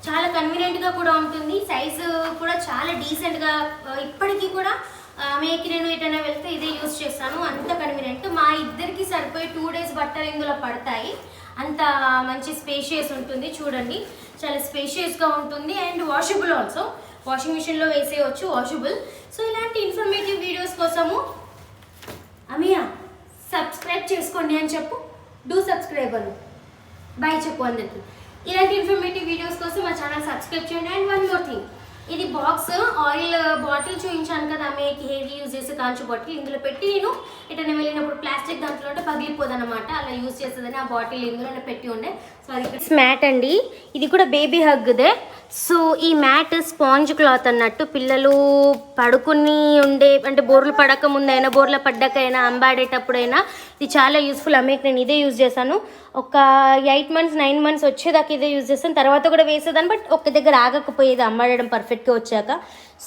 చాలా కన్వీనియంట్గా కూడా ఉంటుంది. సైజు కూడా చాలా డీసెంట్గా, ఇప్పటికీ కూడా మేకి నేను ఎటైనా వెళ్తే ఇదే యూజ్ చేస్తాను. అంత కన్వీనియంట్. మా ఇద్దరికి సరిపోయి 2 డేస్ బట్టలు ఇందులో పడతాయి. అంత మంచి స్పేషియస్ ఉంటుంది. చూడండి, చాలా స్పేషియస్గా ఉంటుంది. అండ్ వాషబుల్ ఆల్సో, వాషింగ్ మిషన్లో వేసేయచ్చు, వాషబుల్. సో ఇలాంటి ఇన్ఫర్మేటివ్ వీడియోస్ కోసము అమియా సబ్స్క్రైబ్ చేసుకోండి అని చెప్పు. డూ సబ్స్క్రైబ్ అని బాయ్ చెప్పు అందరికి. ఇలాంటి ఇన్ఫర్మేటివ్ వీడియోస్ కోసం మా ఛానల్ సబ్స్క్రైబ్ చేయండి. అండ్ వన్ మోర్ థింగ్, ఇది బాక్స్ ఆయిల్ బాటిల్ చూపించాను కదా, ఆమెకి హెయిర్ యూజ్ చేసే కాంచు బాటిల్. ఇందులో పెట్టి నేను ఎటైనా వెళ్ళినప్పుడు ప్లాస్టిక్ దాంట్లో ఉంటే పగిలిపోదన్నమాట, అలా యూజ్ చేస్తుందని ఆ బాటిల్ ఇందులోనే పెట్టి ఉండే. సో అది మ్యాట్ అండి, ఇది కూడా బేబీ హగ్దే. సో ఈ మ్యాట్ స్పాంజ్ క్లాత్ అన్నట్టు, పిల్లలు పడుకుని ఉండే అంటే బోర్లు పడక ముందైనా బోర్ల పడ్డాకైనా అంబాడేటప్పుడైనా ఇది చాలా యూస్ఫుల్. అమ్మేకి నేను ఇదే యూజ్ చేశాను. ఒక 8 months 9 months వచ్చేదాకా ఇదే యూజ్ చేస్తాను. తర్వాత కూడా వేసేదాన్ని, బట్ ఒక్క దగ్గర ఆగకపోయేది అంబాడడం పర్ఫెక్ట్గా వచ్చాక.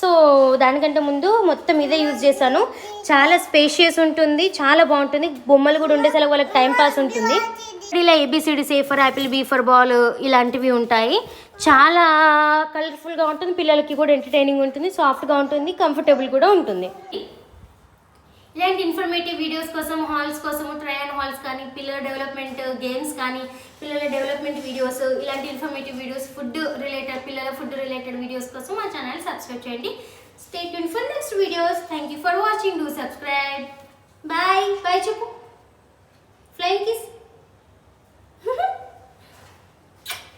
సో దానికంటే ముందు మొత్తం ఇదే యూజ్ చేశాను. చాలా స్పేషియస్ ఉంటుంది, చాలా బాగుంటుంది. బొమ్మలు కూడా ఉండేసరికి వాళ్ళకి టైం పాస్ ఉంటుంది. ఇలా ABCD A for Apple, B for ball ఇలాంటివి ఉంటాయి. చాలా కలర్ఫుల్గా ఉంటుంది, పిల్లలకి కూడా ఎంటర్టైనింగ్ ఉంటుంది, సాఫ్ట్గా ఉంటుంది, కంఫర్టబుల్ కూడా ఉంటుంది. ఇలాంటి ఇన్ఫర్మేటివ్ వీడియోస్ కోసం, హాల్స్ కోసము, ట్రై అండ్ హాల్స్ కానీ, పిల్లల డెవలప్మెంట్ గేమ్స్ కానీ, పిల్లల డెవలప్మెంట్ వీడియోస్, ఇలాంటి ఇన్ఫర్మేటివ్ వీడియోస్, ఫుడ్ రిలేటెడ్, పిల్లల ఫుడ్ రిలేటెడ్ వీడియోస్ కోసం మా ఛానల్ సబ్స్క్రైబ్ చేయండి. Stay tune for next videos. Thank you for watching. Do subscribe.